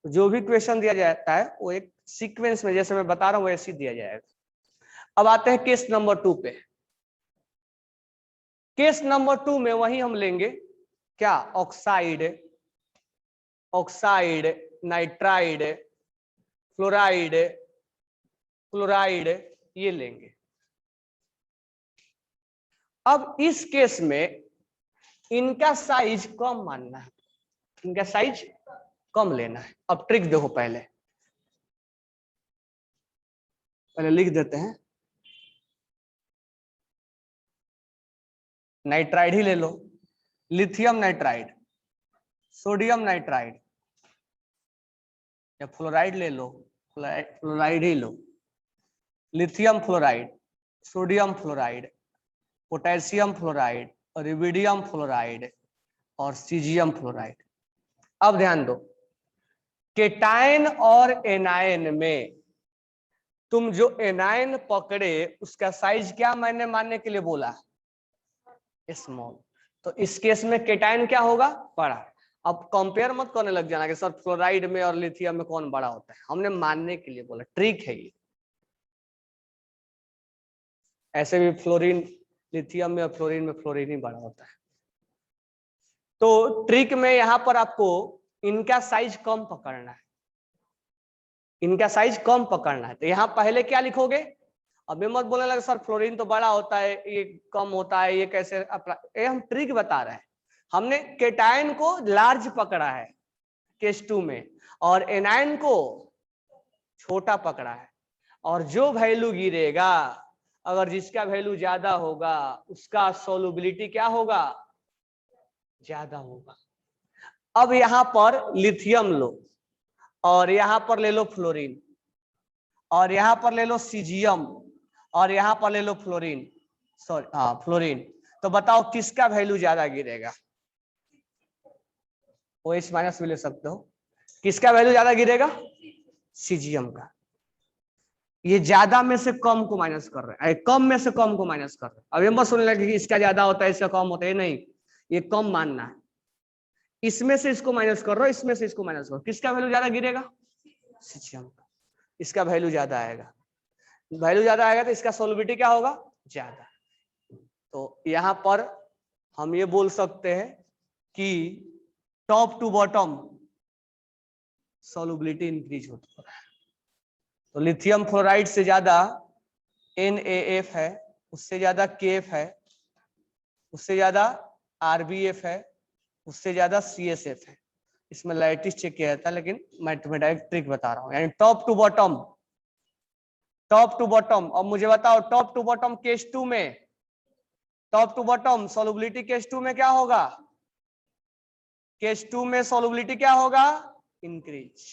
जो भी क्वेश्चन दिया जाता है वो एक सीक्वेंस में, जैसे मैं बता रहा हूँ वैसे दिया जाएगा। अब आते हैं केस नंबर 2 पे। केस नंबर 2 में वही हम लेंगे क्या, oxide, oxide, nitride, fluoride, chloride, ये लेंगे। अब इस केस में इनका साइज कम मानना है, इनका साइज कम लेना है। अब ट्रिक देखो, पहले लिख देते हैं, नाइट्राइड ही ले लो, लिथियम नाइट्राइड, सोडियम नाइट्राइड, या फ्लोराइड ले लो, फ्लोराइड ही लो, lithium fluoride, sodium fluoride, potassium fluoride, rubidium fluoride और सीजियम फ्लोराइड। अब ध्यान दो, केटायन और एनायन में तुम जो एनायन पकड़े उसका साइज क्या मैंने मानने के लिए बोला, स्मॉल। तो इस केस में केटायन क्या होगा, बड़ा। अब कंपेयर मत करने लग जाना कि सर फ्लोराइड में और लिथियम में कौन बड़ा होता है, हमने मानने के लिए बोला, ट्रिक है ये। ऐसे भी फ्लोरीन, लिथियम में और फ्लोरीन में फ्लोरीन ही बड़ा होता है। तो ट्रिक में यहां पर आपको इनका साइज कम पकड़ना है, इनका साइज कम पकड़ना है। तो यहाँ पहले क्या लिखोगे, अब मत बोलने लगे सर फ्लोरीन तो बड़ा होता है, ये कम होता है, ये कैसे ये हम ट्रिक बता रहे हैं। हमने केटायन को लार्ज पकड़ा है केस 2 में, और एनायन को छोटा पकड़ा है, और जो वैल्यू गिरेगा, अगर जिसका वैल्यू ज्यादा होगा उसका सोलुबिलिटी क्या होगा, ज्यादा होगा। अब यहां पर लिथियम लो, और यहां पर ले लो फ्लोरीन, और यहां पर ले लो सीजियम, और यहां पर ले लो फ्लोरीन, सॉरी हाँ फ्लोरीन। तो बताओ किसका वैल्यू ज्यादा गिरेगा, OH माइनस भी ले सकते हो, किसका वैल्यू ज्यादा गिरेगा, सीजियम का। ये ज्यादा में से कम को माइनस कर रहे हैं, कम में से कम को माइनस कर रहे हैं। अब ये मत सुनने लगे कि इसका ज्यादा होता है इसका कम होता है, नहीं, ये कम मानना है। इसमें से इसको माइनस कर रहा हो, इसमें से इसको माइनस करो, किसका वैल्यू ज्यादा गिरेगा, सीजियम का। इसका वैल्यू ज्यादा आएगा, वैल्यू ज्यादा आएगा तो इसका सोलबिलिटी क्या होगा, ज्यादा। तो यहां पर हम ये बोल सकते हैं कि top to bottom solubility increase होता है। तो लिथियम फ्लोराइड से ज्यादा NaF है, उससे ज्यादा KF है, उससे ज्यादा RBF है, उससे ज्यादा CSF है। इसमें लाइटिस चेक किया जाता है, लेकिन मैथमेटिक ट्रिक बता रहा हूं, यानी top to bottom, top to bottom. अब मुझे बताओ टॉप टू बॉटम केस 2 में, top to bottom solubility case 2 में क्या होगा, केस 2 में सोलबिलिटी क्या होगा, इंक्रीज।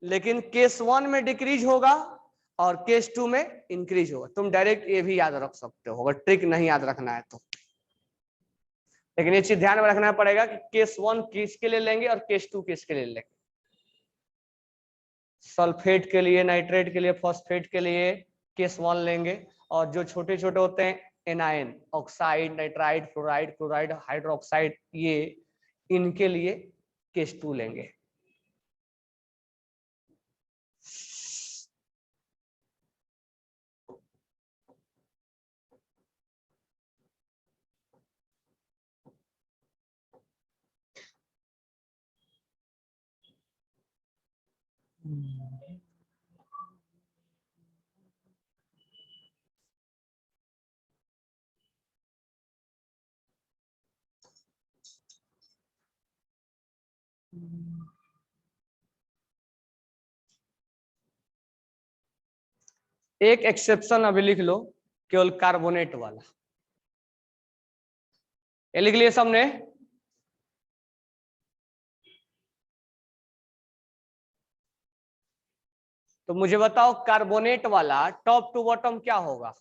लेकिन केस 1 में डिक्रीज होगा और केस 2 में इंक्रीज होगा। तुम डायरेक्ट ये भी याद रख सकते हो, अगर ट्रिक नहीं याद रखना है तो। लेकिन ये चीज ध्यान में रखना पड़ेगा कि केस 1 किसके लिए लेंगे और केस 2 किसके लिए लेंगे। सल्फेट के लिए, नाइट्रेट के लिए, फॉस्फेट के लिए केस 1 लेंगे, और जो छोटे छोटे होते हैं anion, oxide, nitride, fluoride, chloride, hydroxide, ये इनके लिए केस 2 लेंगे। एक एक्सेप्शन अभी लिख लो, केवल कार्बोनेट वाला, ये लिख लिए सबने। तो मुझे बताओ कार्बोनेट वाला टॉप टू बॉटम क्या होगा,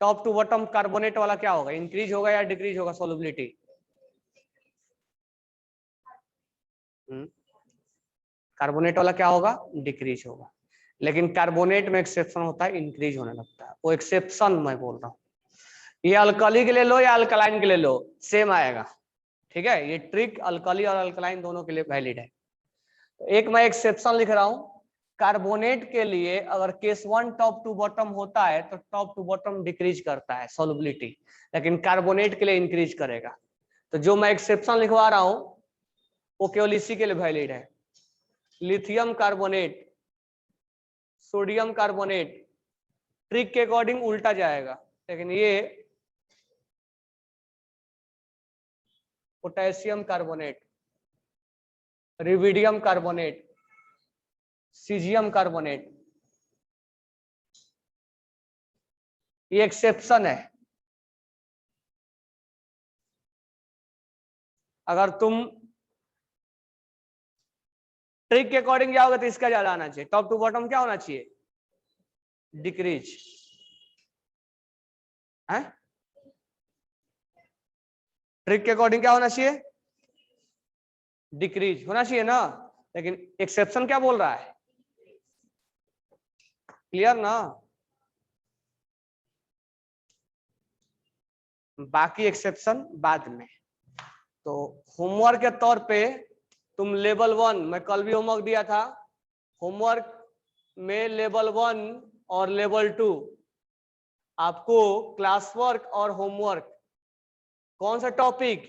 टॉप टू बॉटम कार्बोनेट वाला क्या होगा, इंक्रीज होगा या डिक्रीज होगा सोलबिलिटी? कार्बोनेट वाला क्या होगा, डिक्रीज होगा। लेकिन कार्बोनेट में एक्सेप्शन होता है, इंक्रीज होने लगता है, वो एक्सेप्शन मैं बोल रहा हूँ। ये अल्कली के लिए लो या अल्कलाइन के लिए लो, सेम आएगा। ठीक है, ये ट्रिक अल्कली और अल्कलाइन दोनों के लिए वैलिड है। तो एक मैं एक्सेप्शन लिख रहा हूं, कार्बोनेट के लिए अगर केस 1 टॉप टू बॉटम होता है तो टॉप टू बॉटम डिक्रीज करता है सॉल्युबिलिटी, लेकिन कार्बोनेट के लिए इंक्रीज करेगा। तो जो मैं एक्सेप्शन लिखवा रहा हूं वो केवल इसी के लिए वैलिड है। Lithium carbonate, sodium carbonate, trick के अकॉर्डिंग उल्टा जाएगा, लेकिन ये potassium carbonate, rubidium carbonate, caesium carbonate, ये एक्सेप्शन है। अगर तुम ट्रिक के अकॉर्डिंग जाओगे तो इसका ज्यादा आना चाहिए, टॉप टू बॉटम क्या होना चाहिए, डिक्रीज है। ट्रिक के अकॉर्डिंग क्या होना चाहिए, डिक्रीज होना चाहिए ना, लेकिन एक्सेप्शन क्या बोल रहा है, क्लियर ना। बाकी एक्सेप्शन बाद में। तो होमवर्क के तौर पे तुम लेवल 1, मैं कल भी होमवर्क दिया था, होमवर्क में लेवल 1 और लेवल 2 आपको क्लास वर्क और होमवर्क, कौन सा टॉपिक,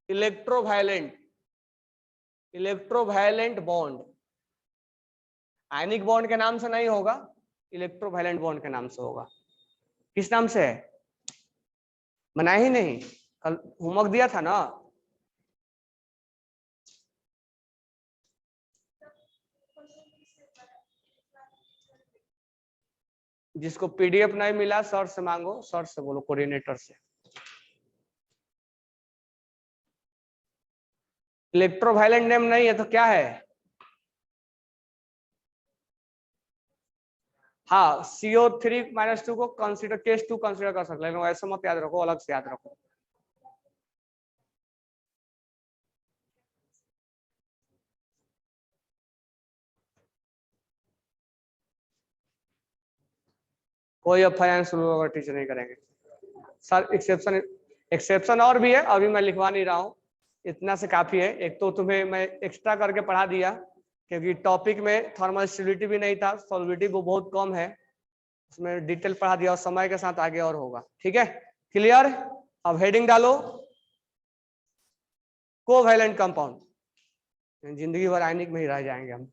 इलेक्ट्रोवायलेंट, इलेक्ट्रोवायलेंट बॉन्ड। आयनिक बॉन्ड के नाम से नहीं होगा, इलेक्ट्रोवायलेंट बॉन्ड के नाम से होगा। किस नाम से है, बनाया ही नहीं, कल होमवर्क दिया था ना। जिसको पीडीएफ नहीं मिला सर से मांगो, सर से बोलो, कोऑर्डिनेटर से। इलेक्ट्रोवायलेंट नेम नहीं है तो क्या है, हाँ CO3-2 को कंसीडर, केस 2 कंसीडर कर सकते हैं, लेकिन ऐसा मत याद रखो, अलग से याद रखो। कोई अब फाइनेंस टीचर नहीं करेंगे सर। एक्सेप्शन, एक्सेप्शन और भी है, अभी मैं लिखवा नहीं रहा हूँ, इतना से काफी है। एक तो तुम्हें मैं एक्स्ट्रा करके पढ़ा दिया, क्योंकि टॉपिक में थर्मल स्टेबिलिटी भी नहीं था, सॉल्विटी वो बहुत कम है, उसमें डिटेल पढ़ा दिया, और समय के साथ आगे और होगा। ठीक है, क्लियर। अब हेडिंग डालो, कोवैलेंट कंपाउंड, जिंदगी भर आयनिक में ही रह जाएंगे हम।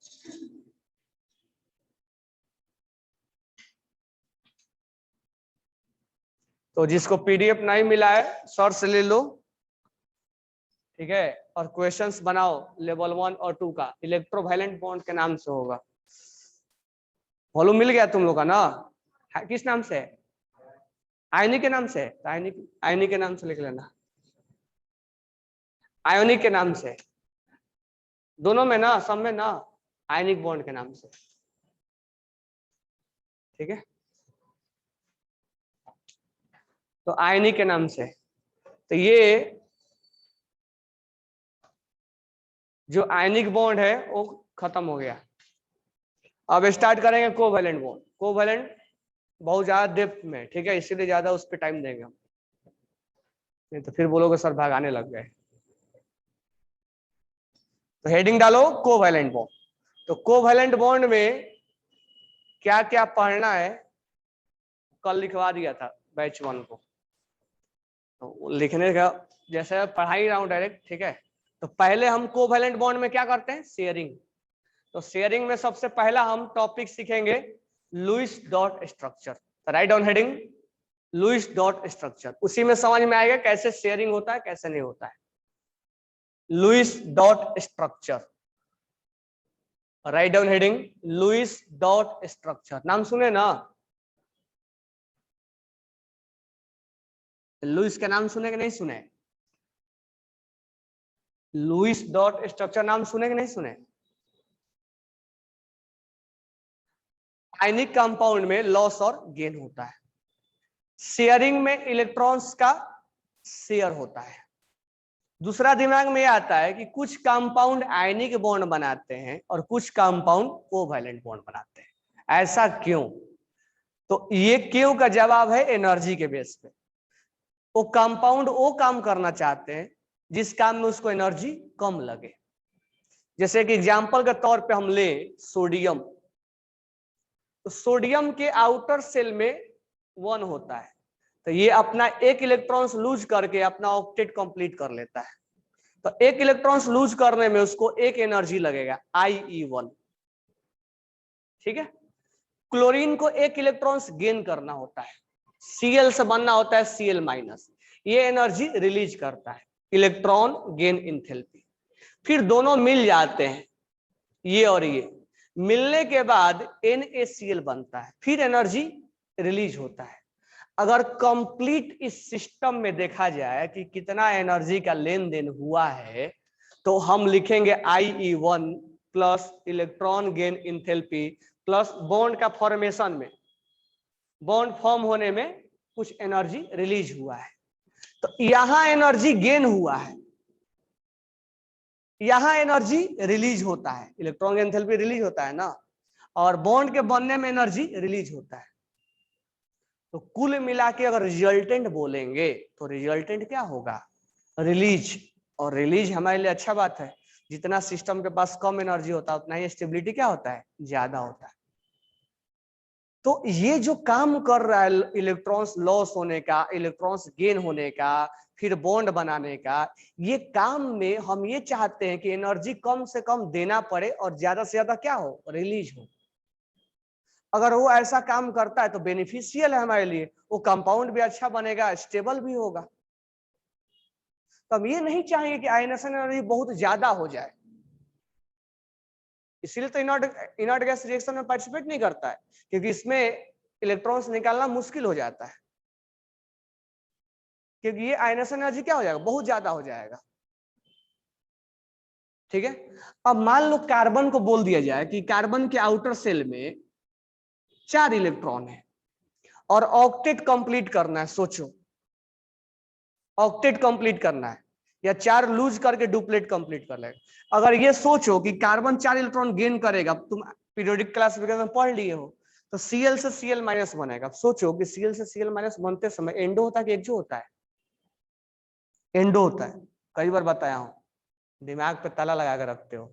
तो जिसको पीडीएफ नहीं मिला है सर से ले लो, ठीक है, और क्वेश्चंस बनाओ लेवल 1 और 2 का, इलेक्ट्रोवायलेंट बॉन्ड के नाम से होगा। वॉल्यूम मिल गया तुम लोग का ना, किस नाम से, आयनिक के नाम से, आयनिक, आयनिक के नाम से लिख लेना, आयोनिक के नाम से, दोनों में ना, सब में ना, आयनिक बॉन्ड के नाम से। ठीक है, तो आयनिक के नाम से। तो ये जो आयनिक बॉन्ड है वो खत्म हो गया। अब स्टार्ट करेंगे कोवैलेंट बॉन्ड। कोवैलेंट बहुत ज्यादा डेप्थ में, ठीक है, इसीलिए ज्यादा उस पर टाइम देंगे हम, नहीं तो फिर बोलोगे सर भागाने लग गए। तो हेडिंग डालो कोवैलेंट बॉन्ड। तो कोवैलेंट बॉन्ड में क्या क्या पढ़ना है कल लिखवा दिया था बैच 1 को, तो लिखने का जैसे पढ़ा ही रहा हूं डायरेक्ट। ठीक है, तो पहले हम कोवैलेंट बॉन्ड में क्या करते हैं, शेयरिंग। तो शेयरिंग में सबसे पहला हम टॉपिक सीखेंगे Lewis dot structure. Write down heading Lewis dot structure, उसी में समझ में आएगा कैसे शेयरिंग होता है कैसे नहीं होता है। Lewis dot structure, write down heading Lewis dot structure, नाम सुने ना, लुईस का नाम सुने कि नहीं सुने, लुईस डॉट स्ट्रक्चर नाम सुने कि नहीं सुने। आयनिक कंपाउंड में लॉस और गेन होता है, शेयरिंग में इलेक्ट्रॉन्स का शेयर होता है। दूसरा दिमाग में यह आता है कि कुछ कंपाउंड आयनिक बॉन्ड बनाते हैं और कुछ कंपाउंड कोवैलेंट बॉन्ड बनाते हैं। ऐसा क्यों? तो ये क्यों का जवाब है एनर्जी के बेस पे। वो कंपाउंड वो काम करना चाहते हैं जिस काम में उसको एनर्जी कम लगे। जैसे कि एग्जांपल के तौर पे हम ले सोडियम, तो सोडियम के आउटर सेल में 1 होता है, तो ये अपना एक इलेक्ट्रॉन्स लूज करके अपना ऑक्टेट कंप्लीट कर लेता है। तो एक इलेक्ट्रॉन्स लूज करने में उसको एक एनर्जी लगेगा IE1। ठीक है। क्लोरीन को एक इलेक्ट्रॉन्स गेन करना होता है, Cl से बनना होता है Cl-, ये एनर्जी रिलीज करता है, इलेक्ट्रॉन गेन इंथैल्पी। फिर दोनों मिल जाते हैं, ये और ये मिलने के बाद NaCl बनता है, फिर एनर्जी रिलीज होता है। अगर कंप्लीट इस सिस्टम में देखा जाए कि कितना एनर्जी का लेन देन हुआ है, तो हम लिखेंगे IE1 plus electron gain enthalpy plus bond का फॉर्मेशन में, बॉन्ड फॉर्म होने में कुछ एनर्जी रिलीज हुआ है। तो यहां एनर्जी गेन हुआ है, यहां एनर्जी रिलीज होता है, इलेक्ट्रॉन गेन इंथैल्पी रिलीज होता है ना, और बॉन्ड के बनने में एनर्जी रिलीज होता है। तो कुल मिला के अगर रिजल्टेंट बोलेंगे तो रिजल्टेंट क्या होगा? रिलीज। और रिलीज हमारे लिए अच्छा बात है, जितना सिस्टम के पास कम एनर्जी होता है उतना ही स्टेबिलिटी क्या होता है? ज्यादा होता है। तो ये जो काम कर रहा है इलेक्ट्रॉन्स लॉस होने का, इलेक्ट्रॉन्स गेन होने का, फिर बॉन्ड बनाने का, ये काम में हम ये चाहते हैं कि एनर्जी कम से कम देना पड़े और ज्यादा से ज्यादा क्या हो? रिलीज हो। अगर वो ऐसा काम करता है तो बेनिफिशियल है हमारे लिए, वो कंपाउंड भी अच्छा बनेगा, स्टेबल भी होगा। तो हम ये नहीं चाहेंगे कि आयनेशन एनर्जी बहुत ज्यादा हो जाए, इसीलिए तो इनर्ट गैस रिएक्शन में पार्टिसिपेट नहीं करता है, क्योंकि इसमें इलेक्ट्रॉन्स निकालना मुश्किल हो जाता है, क्योंकि ये आयनेशन एनर्जी क्या हो जाएगा? बहुत ज्यादा हो जाएगा। ठीक है। अब मान लो कार्बन को बोल दिया जाए कि कार्बन के आउटर सेल में 4 इलेक्ट्रॉन है और ऑक्टेट कंप्लीट करना है। सोचो, ऑक्टेट कंप्लीट करना है या 4 लूज करके डुप्लेट कंप्लीट कर लेगा। अगर ये सोचो कि कार्बन 4 इलेक्ट्रॉन गेन करेगा, तुम पीरियोडिक क्लासिफिकेशन पढ़ लिए हो, तो Cl से Cl- बनेगा। सोचो कि Cl से Cl- बनते समय एंडो होता है कि एक्सो होता है? एंडो होता है, कई बार बताया हूं, दिमाग पे ताला लगा कर रखते हो।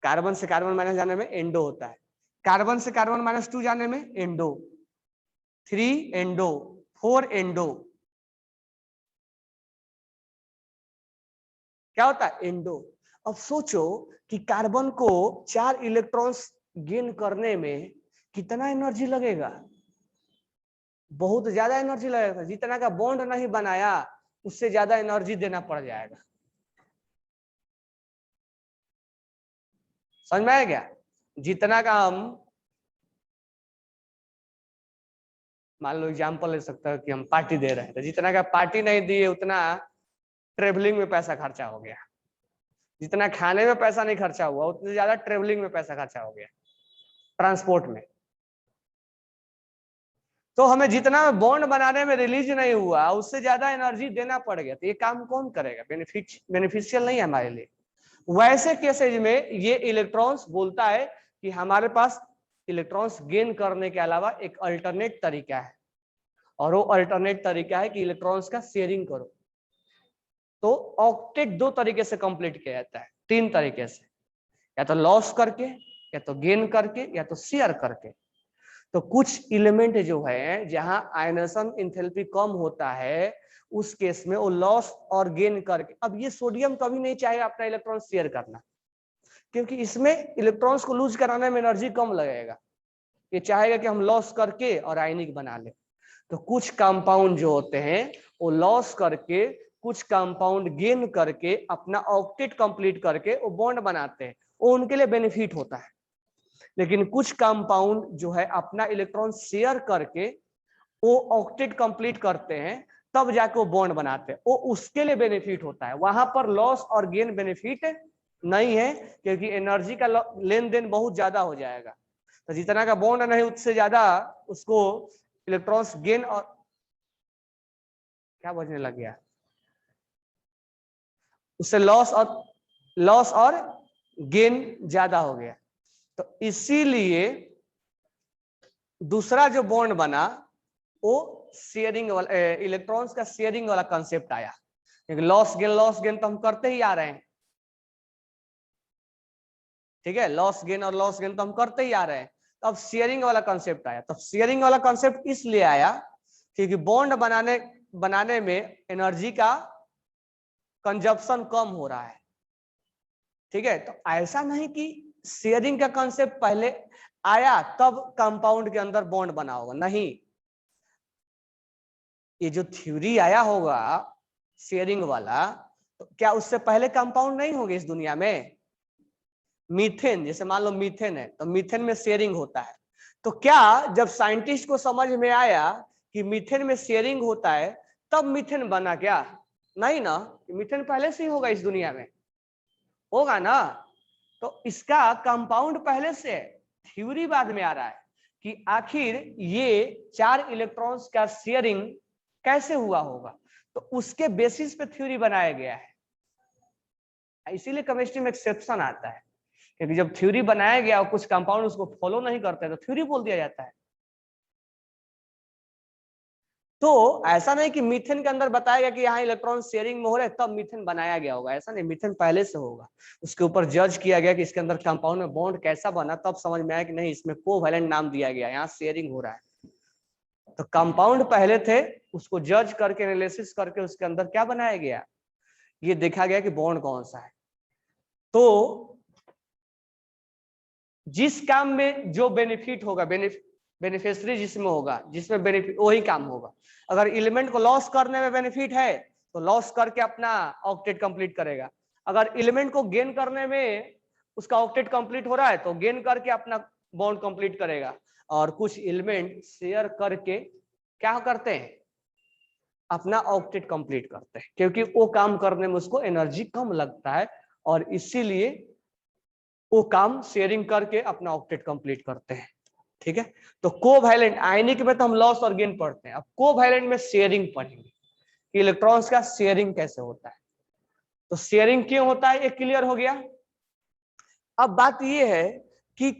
कार्बन से कार्बन माइनस जाने में एंडो होता है, कार्बन से कार्बन -2 जाने में एंडो, 3 एंडो, 4 एंडो, क्या होता है? एंडो। अब सोचो कि कार्बन को 4 इलेक्ट्रॉन्स गेन करने में कितना एनर्जी लगेगा? बहुत ज्यादा एनर्जी लगेगा। जितना का बॉन्ड नहीं बनाया उससे ज्यादा एनर्जी देना पड़ जाएगा। समझ में आया क्या? जितना का हम मान लो एग्जाम्पल ले सकते हो कि हम पार्टी दे रहे हैं, तो जितना का पार्टी नहीं दिए उतना ट्रेवलिंग में पैसा खर्चा हो गया, जितना खाने में पैसा नहीं खर्चा हुआ उतने ज्यादा ट्रेवलिंग में पैसा खर्चा हो गया, ट्रांसपोर्ट में। तो हमें जितना बॉन्ड बनाने में रिलीज नहीं हुआ उससे ज्यादा एनर्जी देना पड़ गया, तो ये काम कौन करेगा? बेनिफिशियल नहीं है हमारे लिए। वैसे केसेज में ये इलेक्ट्रॉन्स बोलता है कि हमारे पास इलेक्ट्रॉन्स गेन करने के अलावा एक अल्टरनेट तरीका है, और वो अल्टरनेट तरीका है कि इलेक्ट्रॉन्स का शेयरिंग करो। तो ऑक्टेट 2 तरीके से कंप्लीट किया जाता है, 3 तरीके से, या तो लॉस करके, या तो गेन करके, या तो शेयर करके। तो कुछ एलिमेंट जो है जहां आयनेशन इंथैल्पी कम होता है उस केस में वो लॉस और गेन करके, अब ये सोडियम कभी नहीं चाहेगा अपना इलेक्ट्रॉन शेयर करना, क्योंकि इसमें इलेक्ट्रॉन्स को लूज कराने में एनर्जी कम लगेगा, ये चाहेगा कि हम लॉस करके और आयनिक बना ले। तो कुछ कंपाउंड जो होते हैं वो लॉस करके, कुछ कंपाउंड गेन करके अपना ऑक्टेट कंप्लीट करके वो बॉन्ड बनाते हैं, वो उनके लिए बेनिफिट होता है। लेकिन कुछ कंपाउंड जो है अपना इलेक्ट्रॉन शेयर करके वो ऑक्टेट कंप्लीट करते हैं, तब जाके वो बॉन्ड बनाते हैं, वो उसके लिए बेनिफिट होता है। वहां पर लॉस और गेन बेनिफिट नहीं है, क्योंकि एनर्जी का लेन देन बहुत ज्यादा हो जाएगा। तो जितना का बॉन्ड नहीं उससे ज्यादा उसको इलेक्ट्रॉन्स गेन और क्या बजने लग गया, उससे लॉस और गेन ज्यादा हो गया। तो इसीलिए दूसरा जो बॉन्ड बना वो शेयरिंग वाला, इलेक्ट्रॉन्स का शेयरिंग वाला कंसेप्ट आया। लॉस गेन तो हम करते ही आ रहे हैं, ठीक है, लॉस गेन तो हम करते ही आ रहे हैं। तो अब शेयरिंग वाला कंसेप्ट आया। तो शेयरिंग वाला कंसेप्ट इसलिए आया क्योंकि बॉन्ड बनाने में एनर्जी का कंजप्शन कम हो रहा है, ठीक है। तो ऐसा नहीं कि शेयरिंग का कंसेप्ट पहले आया तब कंपाउंड के अंदर बॉन्ड बना होगा, नहीं। ये जो थ्योरी आया होगा शेयरिंग वाला, तो क्या उससे पहले कंपाउंड नहीं होंगे इस दुनिया में? मीथेन, जैसे मान लो मीथेन है, तो मीथेन में शेयरिंग होता है। तो क्या जब साइंटिस्ट को समझ में आया कि मीथेन में शेयरिंग होता है तब मीथेन बना क्या? नहीं ना, मीथेन पहले से ही होगा इस दुनिया में, होगा ना। तो इसका कंपाउंड पहले से है, थ्योरी बाद में आ रहा है कि आखिर ये 4 इलेक्ट्रॉन्स का शेयरिंग कैसे हुआ होगा। तो उसके बेसिस पे थ्योरी बनाया गया है। इसीलिए केमिस्ट्री में एक्सेप्शन आता है, क्योंकि जब थ्योरी बनाया गया और कुछ कंपाउंड उसको फॉलो नहीं करते तो थ्योरी बोल दिया जाता है। तो ऐसा नहीं कि मीथेन के अंदर बताया गया कि यहाँ इलेक्ट्रॉन शेयरिंग में हो रहे तब मीथेन बनाया गया होगा, ऐसा नहीं। मीथेन पहले से होगा, उसके ऊपर जज किया गया कि इसके अंदर कंपाउंड में बॉन्ड कैसा बना, तब समझ में आया कि नहीं, इसमें कोवैलेंट नाम दिया गया, यहाँ शेयरिंग हो रहा है। तो कंपाउंड पहले थे, उसको जज करके एनालिसिस करके उसके अंदर क्या बनाया गया, ये देखा गया कि बॉन्ड कौन सा है। तो जिस काम में जो बेनिफिट होगा, बेनिफिशियरी जिसमें होगा, जिसमें बेनिफिट वही काम होगा। अगर एलिमेंट को लॉस करने में बेनिफिट है तो लॉस करके अपना ऑक्टेट कंप्लीट करेगा। अगर एलिमेंट को गेन करने में उसका ऑक्टेट कंप्लीट हो रहा है तो गेन करके अपना बॉन्ड कंप्लीट करेगा। और कुछ एलिमेंट शेयर करके क्या करते हैं, अपना ऑक्टेट कंप्लीट करते हैं, क्योंकि वो काम करने में उसको एनर्जी कम लगता है और इसीलिए वो काम शेयरिंग करके अपना ऑक्टेट कंप्लीट करते हैं, ठीक है। तो कोवैलेंट आयनिक में तो हम लॉस और गेन पढ़ते हैं, अब कोवैलेंट में शेयरिंग पढ़ेंगे कि इलेक्ट्रॉन्स का शेयरिंग कैसे होता है। तो शेयरिंग क्यों होता है ये क्लियर हो गया। अब बात ये है कि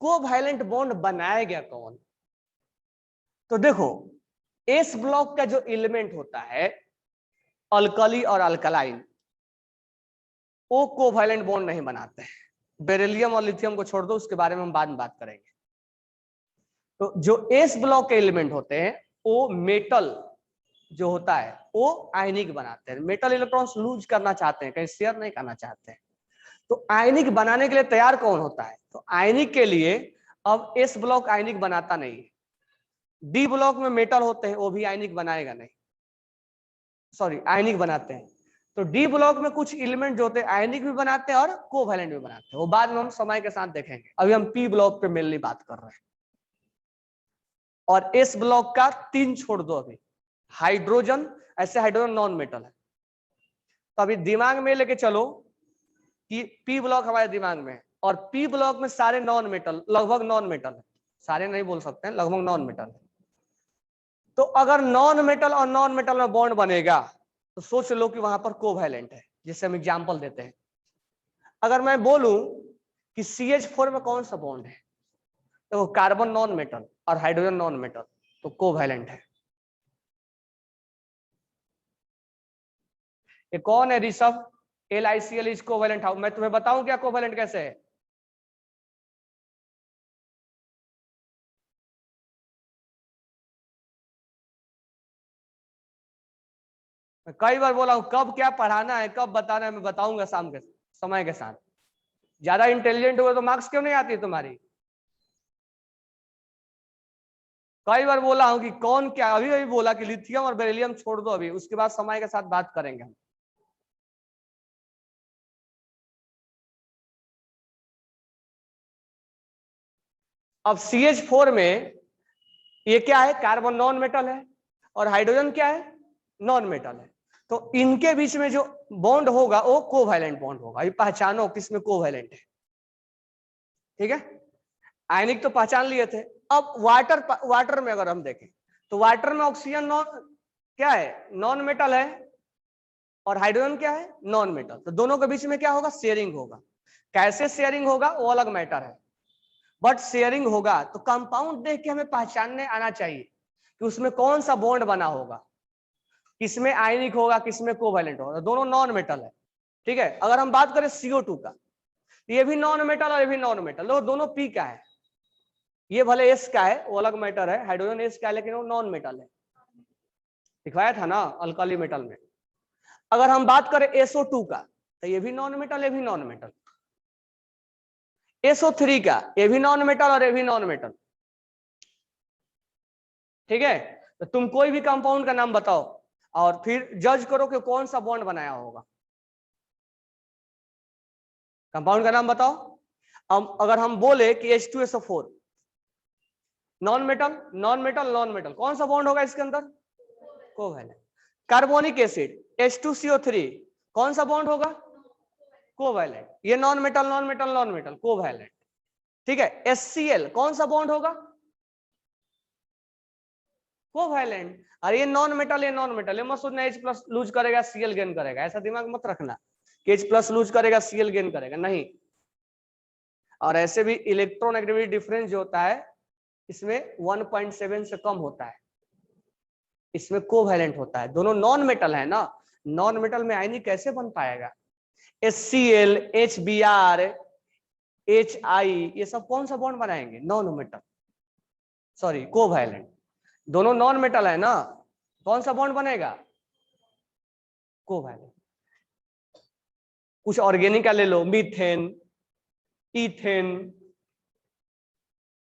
कोवैलेंट बॉन्ड बनाया गया कौन। तो देखो, एस ब्लॉक का जो एलिमेंट होता है अल्कली और अल्कलाइन, वो कोवैलेंट बॉन्ड नहीं बनाते हैं। बेरिलियम और लिथियम को छोड़ दो, उसके बारे में हम बाद में बात करेंगे। तो जो एस ब्लॉक के एलिमेंट होते हैं वो मेटल जो होता है वो आयनिक बनाते हैं। मेटल इलेक्ट्रॉन्स लूज करना चाहते हैं, कहीं शेयर नहीं करना चाहते हैं। तो आयनिक बनाने के लिए तैयार कौन होता है, तो आयनिक के लिए अब एस ब्लॉक आयनिक बनाता नहीं है। डी ब्लॉक में मेटल होते हैं, वो भी आयनिक बनाएगा नहीं, सॉरी आयनिक बनाते हैं। तो डी ब्लॉक में कुछ एलिमेंट जो होते हैं आयनिक भी बनाते हैं और कोवैलेंट भी बनाते हैं, वो बाद में हम समय के साथ देखेंगे। अभी हम पी ब्लॉक पे मेनली बात कर रहे हैं। और एस ब्लॉक का 3 छोड़ दो अभी, हाइड्रोजन, ऐसे हाइड्रोजन नॉन मेटल है। तो अभी दिमाग में लेके चलो कि पी ब्लॉक हमारे दिमाग में है और पी ब्लॉक में सारे नॉन मेटल, लगभग नॉन मेटल है, सारे नहीं बोल सकते हैं, लगभग नॉन मेटल है। तो अगर नॉन मेटल और नॉन मेटल में बॉन्ड बनेगा तो सोच लो कि वहां पर कोवैलेंट है। जिससे हम एग्जांपल देते हैं, अगर मैं बोलूं कि CH4 में कौन सा बॉन्ड है, तो कार्बन नॉन मेटल और हाइड्रोजन नॉन मेटल, तो कोवैलेंट है। ये कौन है Rishabh, LiCl is covalent. How, मैं तुम्हें बताऊं क्या कोवैलेंट कैसे है। मैं कई बार बोला हूं, कब क्या पढ़ाना है कब बताना है मैं बताऊंगा शाम के समय के साथ। ज्यादा इंटेलिजेंट हुए तो मार्क्स क्यों नहीं आती तुम्हारी। कई बार बोला हूं कि कौन क्या, अभी अभी बोला कि लिथियम और बेरिलियम छोड़ दो अभी, उसके बाद समय के साथ बात करेंगे हम। अब CH4 में ये क्या है, कार्बन नॉन मेटल है और हाइड्रोजन क्या है, नॉन मेटल है। तो इनके बीच में जो बॉन्ड होगा वो कोवैलेंट बॉन्ड होगा। ये पहचानो किसमें कोवैलेंट है, ठीक है। आयनिक तो पहचान लिए थे। अब वाटर में अगर हम देखें तो वाटर में ऑक्सीजन नॉन क्या है, नॉन मेटल है, और हाइड्रोजन क्या है, नॉन मेटल। तो दोनों के बीच में क्या होगा, शेयरिंग होगा। कैसे शेयरिंग होगा वो अलग मैटर है, बट शेयरिंग होगा। तो कंपाउंड देख के हमें पहचानने आना चाहिए कि उसमें कौन सा बॉन्ड बना होगा, किसमें आयनिक होगा, किसमें कोवैलेंट होगा। दोनों नॉन मेटल है, ठीक है। अगर हम बात करें CO2 का, ये भी नॉन मेटल और ये भी नॉन मेटल, दोनों P का है। ये भले S का है, वो अलग मैटर है, हाइड्रोजन S का है, लेकिन वो नॉन मेटल है, दिखवाया था ना अल्काली मेटल में। अगर हम बात करें SO2 का, तो ये भी नॉन मेटल, ये भी नॉन मेटल। SO3 का, ये भी नॉन मेटल और ये भी नॉन मेटल, ठीक है। तो तुम कोई भी कंपाउंड का नाम बताओ और फिर जज करो कि कौन सा बॉन्ड बनाया होगा। कंपाउंड का नाम बताओ। अब अगर हम बोले कि H2SO4, non metal non metal non metal, कौन सा बॉन्ड होगा इसके अंदर, कोवैलेंट। कार्बोनिक एसिड H2CO3, कौन सा बॉन्ड होगा, कोवैलेंट। ये non metal non metal non metal, covalent, ठीक है। HCl, कौन सा बॉन्ड होगा, कोवैलेंट। और ये नॉन मेटल, ये नॉन मेटल, ये मत सोचना H+ लूज करेगा Cl गेन करेगा, ऐसा दिमाग मत रखना कि H+ लूज करेगा Cl गेन करेगा, नहीं। और ऐसे भी इलेक्ट्रोनेगेटिविटी डिफरेंस जो होता है इसमें 1.7 से कम होता है, इसमें कोवैलेंट होता है। दोनों नॉन मेटल है ना, नॉन मेटल में आयनिक कैसे बन पाएगा। HCl, HBr, HI, ये सब कौन सा बॉन्ड बनाएंगे, नॉन मेटल, सॉरी कोवैलेंट। दोनों नॉन मेटल है ना, कौन सा बॉन्ड बनेगा, कोवैलेंट। कुछ ऑर्गेनिक का ले लो, मीथेन, इथेन,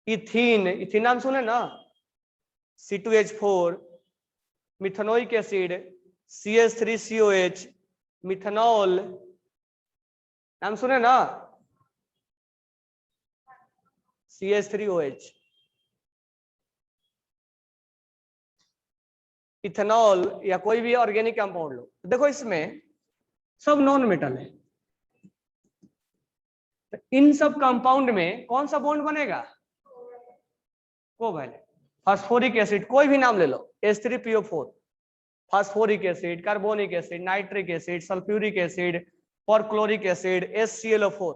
इथीन, इथीन नाम सुने ना, C2H4, methanoic acid CH3COH, methanol, नाम सुने ना, CH3OH, इथेनॉल, या कोई भी ऑर्गेनिक कंपाउंड लो। देखो इसमें सब नॉन मेटल है, तो इन सब कंपाउंड में कौन सा बॉन्ड बनेगा, कोवैलेंट। फास्फोरिक एसिड कोई भी नाम ले लो, H3PO4, phosphoric acid, carbonic acid, nitric acid, sulphuric acid, perchloric acid, HClO4,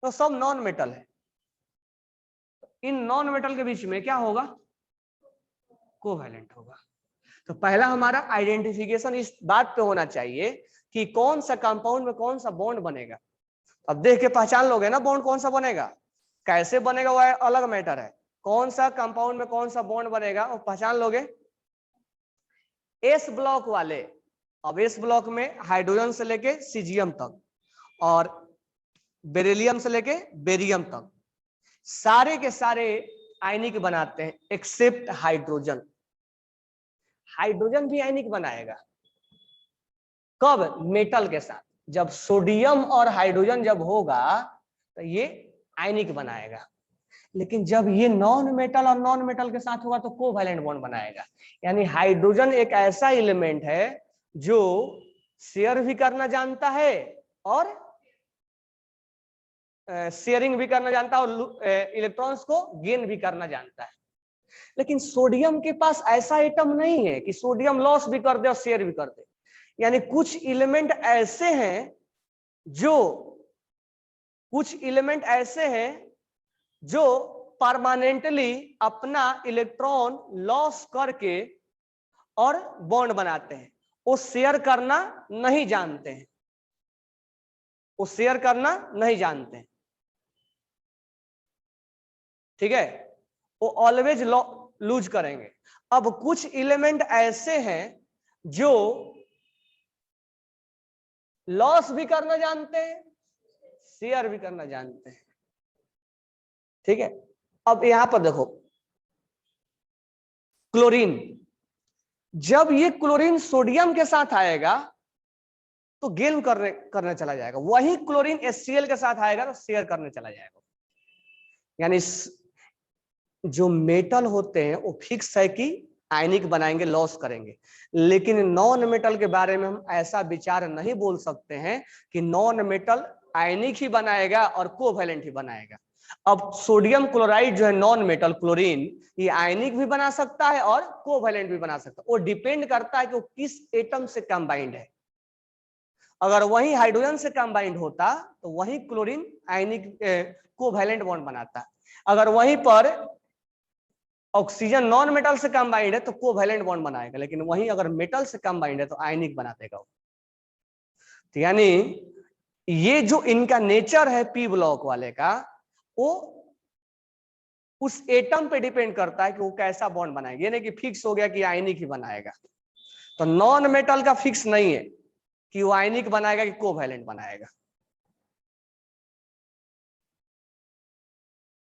तो सब नॉन मेटल है। इन नॉन मेटल के बीच में क्या होगा, कोवैलेंट होगा। तो पहला हमारा आइडेंटिफिकेशन इस बात पे होना चाहिए कि कौन सा कंपाउंड में कौन सा बॉन्ड बनेगा। अब देख के पहचान लोगे ना बॉन्ड कौन सा बनेगा, कैसे बनेगा वो अलग मैटर है, कौन सा कंपाउंड में कौन सा बॉन्ड बनेगा वो पहचान लोगे। एस ब्लॉक वाले, अब एस ब्लॉक में हाइड्रोजन से लेके सीजियम तक और बेरिलियम से लेके बेरियम तक सारे के सारे आयनिक बनाते हैं एक्सेप्ट हाइड्रोजन। हाइड्रोजन भी आयनिक बनाएगा, कब, मेटल के साथ। जब सोडियम और हाइड्रोजन जब होगा तो ये आयनिक बनाएगा, लेकिन जब ये नॉन मेटल और नॉन मेटल के साथ होगा तो कोवैलेंट बॉन्ड बनाएगा। यानी हाइड्रोजन एक ऐसा एलिमेंट है जो शेयर भी करना जानता है और शेयरिंग भी करना जानता है और इलेक्ट्रॉन्स को गेन भी करना जानता है। लेकिन सोडियम के पास ऐसा आइटम नहीं है कि सोडियम लॉस भी कर दे और शेयर भी कर दे। यानी कुछ एलिमेंट ऐसे हैं जो परमानेंटली अपना इलेक्ट्रॉन लॉस करके और बॉन्ड बनाते हैं, वो शेयर करना नहीं जानते हैं, वो शेयर करना नहीं जानते हैं, ठीक है, वो ऑलवेज लूज करेंगे। अब कुछ एलिमेंट ऐसे हैं जो लॉस भी करना जानते हैं, शेयर भी करना जानते हैं, ठीक है। अब यहां पर देखो क्लोरीन, जब ये क्लोरीन सोडियम के साथ आएगा तो गेन करने चला जाएगा, वही क्लोरीन HCl के साथ आएगा तो शेयर करने चला जाएगा। यानी जो मेटल होते हैं वो फिक्स है कि आयनिक बनाएंगे, लॉस करेंगे, लेकिन नॉन मेटल के बारे में हम ऐसा विचार नहीं बोल सकते हैं कि नॉन मेटल आयनिक ही बनाएगा और कोवैलेंट ही बनाएगा। अब सोडियम क्लोराइड जो है नॉन मेटल क्लोरीन, ये आयनिक भी बना सकता है और कोवैलेंट भी बना सकता है। वो डिपेंड करता है कि वो किस एटम से कंबाइंड है। अगर वही हाइड्रोजन से कंबाइंड होता तो वही क्लोरीन आयनिक कोवैलेंट बॉन्ड बनाता। अगर वहीं पर ऑक्सीजन नॉन मेटल से कंबाइंड है तो कोवैलेंट बॉन्ड बनाएगा, लेकिन वहीं अगर मेटल से कंबाइंड है तो आयनिक बना देगा। तो यानी ये जो इनका नेचर है पी ब्लॉक वाले का, वो उस एटम पे डिपेंड करता है कि वो कैसा बॉन्ड बनाएगा। ये नहीं कि फिक्स हो गया कि आयनिक ही बनाएगा। तो नॉन मेटल का फिक्स नहीं है कि वो आयनिक बनाएगा कि कोवैलेंट बनाएगा।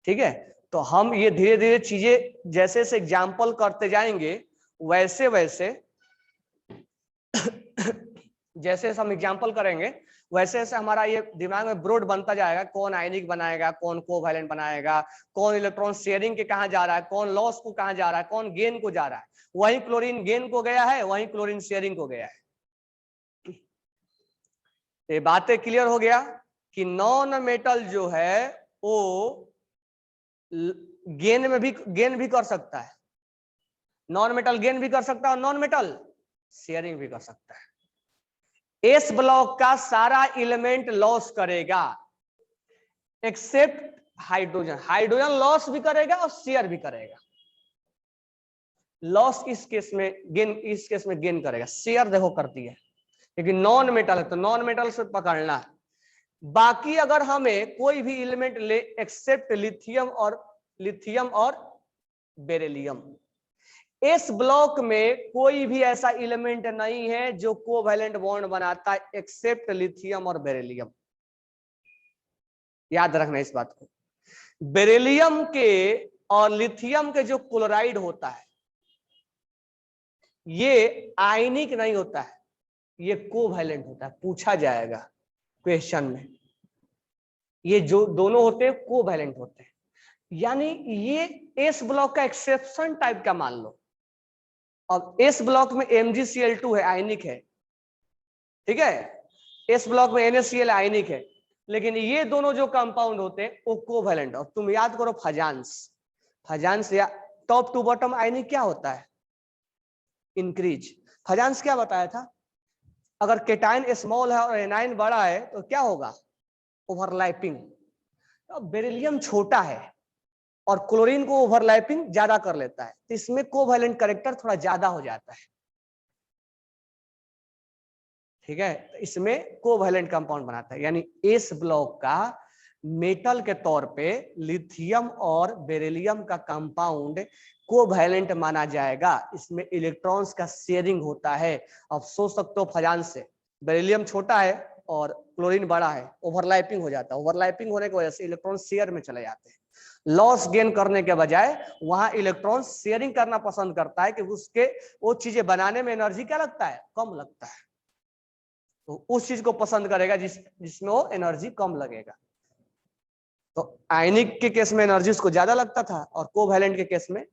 ठीक है, तो हम ये धीरे धीरे चीजें जैसे जैसे एग्जाम्पल करते जाएंगे वैसे वैसे जैसे हम एग्जाम्पल करेंगे वैसे वैसे हमारा ये दिमाग में ब्रॉड बनता जाएगा, कौन आयनिक बनाएगा, कौन कोवैलेंट बनाएगा, कौन इलेक्ट्रॉन शेयरिंग के कहां जा रहा है, कौन लॉस को कहां जा रहा है, कौन गेन को जा रहा है। वही क्लोरीन गेन को गया है, वही क्लोरीन शेयरिंग को गया है। ये बातें क्लियर हो गया कि नॉन मेटल जो है वो गेन भी कर सकता है, नॉन मेटल गेन भी कर सकता है और नॉन मेटल शेयरिंग भी कर सकता है। एस ब्लॉक का सारा एलिमेंट लॉस करेगा एक्सेप्ट हाइड्रोजन। हाइड्रोजन लॉस भी करेगा और शेयर भी करेगा। लॉस इस केस में, गेन इस केस में गेन करेगा, शेयर देखो करती है क्योंकि नॉन मेटल है तो नॉन मेटल से पकड़ना है। बाकी अगर हमें कोई भी एलिमेंट ले एक्सेप्ट लिथियम और बेरिलियम, इस ब्लॉक में कोई भी ऐसा एलिमेंट नहीं है जो कोवैलेंट बॉन्ड बनाता है एक्सेप्ट लिथियम और बेरिलियम। याद रखना इस बात को। बेरिलियम के और लिथियम के जो क्लोराइड होता है ये आयनिक नहीं होता है, ये कोवैलेंट होता है। पूछा जाएगा क्वेश्चन में, ये जो दोनों होते हैं कोवैलेंट होते हैं। यानी ये एस ब्लॉक का एक्सेप्शन टाइप का मान लो। अब एस ब्लॉक में MgCl2 है, आयनिक है, ठीक है, एस ब्लॉक में NaCl आयनिक है, लेकिन ये दोनों जो कंपाउंड होते हैं वो कोवैलेंट। अब तुम याद करो फजांस या टॉप टू बॉटम आयनिक क्या होता है, इंक्रीज। फजांस क्या बताया था, अगर केटाइन स्मॉल है और एनाइन बड़ा है तो क्या होगा, ओवरलैपिंग। अब बेरिलियम छोटा है और क्लोरीन को ओवरलैपिंग ज्यादा कर लेता है, तो इसमें कोवैलेंट कैरेक्टर थोड़ा ज्यादा हो जाता है। ठीक है, तो इसमें कोवैलेंट कंपाउंड बनाता है। यानी एस ब्लॉक का मेटल के तौर पे लिथियम और बेरिलियम का कंपाउंड कोवैलेंट माना जाएगा। इसमें इलेक्ट्रॉन्स का शेयरिंग होता है। अब सोच सकते हो फजान से बेरिलियम छोटा है और क्लोरीन बड़ा है, ओवरलैपिंग हो जाता है। ओवरलैपिंग होने की वजह से इलेक्ट्रॉन शेयर में चले जाते हैं। लॉस गेन करने के बजाय वहां इलेक्ट्रॉन शेयरिंग करना पसंद करता है कि उसके वो चीजें बनाने में एनर्जी क्या लगता है, कम लगता है। तो उस चीज को पसंद करेगा जिसमें वो एनर्जी कम लगेगा। तो आयनिक के केस में एनर्जी उसको ज्यादा लगता था और कोवैलेंट के केस में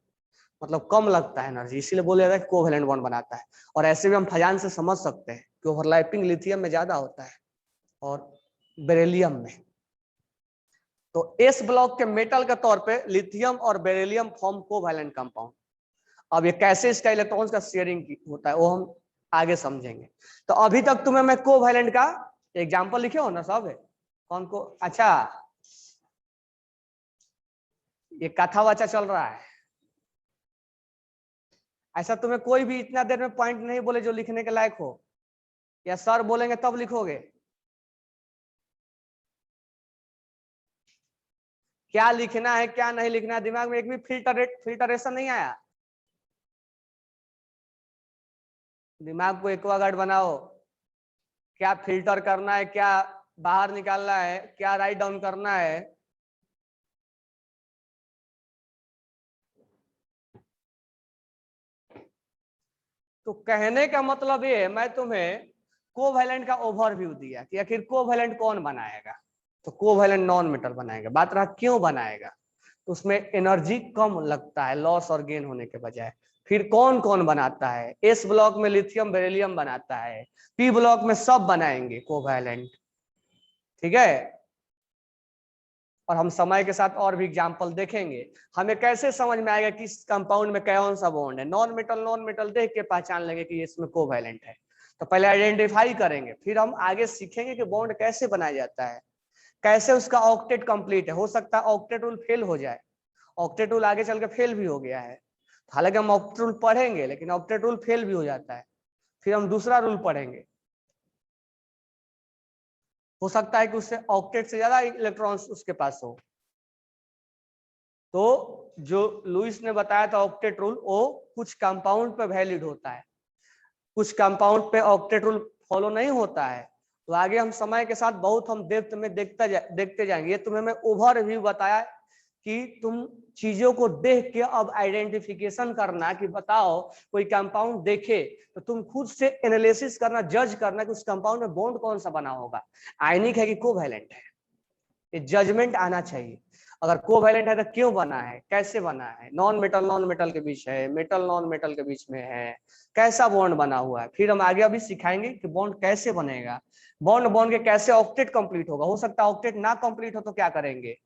मतलब कम लगता है एनर्जी, इसीलिए बोला जाता है कोवैलेंट बॉन्ड बनाता है। और ऐसे भी हम फजान से समझ सकते हैं कि ओवरलैपिंग लिथियम में ज्यादा होता है और बेरिलियम में। तो एस ब्लॉक के मेटल के तौर पे लिथियम और बेरिलियम फॉर्म कोवैलेंट कंपाउंड। अब ये कैसे इसका इलेक्ट्रॉन्स का शेयरिंग होता है वो हम आगे समझेंगे। तो अभी तक तुम्हें मैं कोवैलेंट का एग्जांपल लिखे हो ना सब, कौन को, अच्छा ये कथा वाचा चल रहा है। ऐसा तुम्हें कोई भी इतना देर में पॉइंट नहीं बोले जो लिखने के लायक हो, या सर बोलेंगे तब लिखोगे? क्या लिखना है क्या नहीं लिखना है, दिमाग में एक भी फिल्टरेशन नहीं आया? दिमाग को एक्वागार्ड बनाओ, क्या फिल्टर करना है, क्या बाहर निकालना है, क्या राइट डाउन करना है। तो कहने का मतलब ये है, मैं तुम्हें कोवैलेंट का ओवरव्यू दिया कि आखिर कोवैलेंट कौन बनाएगा। तो कोवैलेंट नॉन मेटल बनाएगा। बात रहा क्यों बनाएगा, तो उसमें एनर्जी कम लगता है लॉस और गेन होने के बजाय। फिर कौन कौन बनाता है, एस ब्लॉक में लिथियम बेरिलियम बनाता है, पी ब्लॉक में सब बनाएंगे कोवैलेंट। ठीक है, और हम समय के साथ और भी एग्जाम्पल देखेंगे। हमें कैसे समझ में आएगा कि इस कंपाउंड में कौन सा बॉन्ड है। नॉन मेटल देख के पहचान लेंगे कि इसमें कोवैलेंट है। तो पहले आइडेंटिफाई करेंगे, फिर हम आगे सीखेंगे कि बॉन्ड कैसे बनाया जाता है, कैसे उसका ऑक्टेट कंप्लीट है। हो सकता है ऑक्टेट रूल फेल हो जाए, ऑक्टेट रूल आगे चल के फेल भी हो गया है। हालांकि हम ऑक्टेट रूल पढ़ेंगे लेकिन ऑक्टेट रूल फेल भी हो जाता है, फिर हम दूसरा रूल पढ़ेंगे। हो सकता है कि उससे ऑक्टेट से ज्यादा इलेक्ट्रॉन्स उसके पास हो। तो जो लुईस ने बताया था ऑक्टेट रूल, वो कुछ कंपाउंड पे वैलिड होता है, कुछ कंपाउंड पे ऑक्टेट रूल फॉलो नहीं होता है। तो आगे हम समय के साथ बहुत हम डेप्थ में देखते जाएंगे। ये तुम्हें मैं ओवरव्यू बताया कि तुम चीजों को देख के अब आइडेंटिफिकेशन करना कि बताओ कोई कंपाउंड देखे तो तुम खुद से एनालिसिस करना, जज करना कि उस कंपाउंड में बॉन्ड कौन सा बना होगा, आयनिक है कि कोवैलेंट है। ये जजमेंट आना चाहिए। अगर कोवैलेंट है तो क्यों बना है, कैसे बना है, नॉन मेटल के बीच है, मेटल नॉन मेटल के बीच में है, कैसा बॉन्ड बना हुआ है। फिर हम आगे अभी सिखाएंगे कि बॉन्ड कैसे बनेगा, बॉन्ड के कैसे ऑक्टेट कंप्लीट होगा। हो सकता है ऑक्टेट ना कंप्लीट हो तो क्या करेंगे।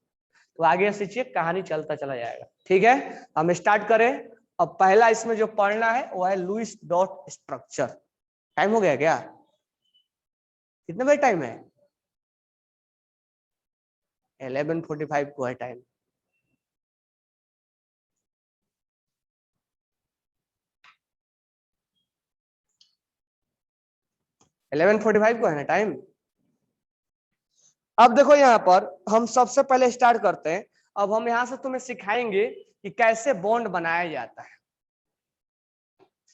तो आगे सीखिए, कहानी चलता चला जाएगा। ठीक है, हम स्टार्ट करें। अब पहला इसमें जो पढ़ना है वो है लुईस डॉट स्ट्रक्चर। टाइम हो गया क्या, कितने बजे टाइम है? 11:45 को है टाइम। इलेवन 45 को है ना टाइम। अब देखो यहाँ पर हम सबसे पहले स्टार्ट करते हैं। अब हम यहाँ से तुम्हें सिखाएंगे कि कैसे बॉन्ड बनाया जाता है।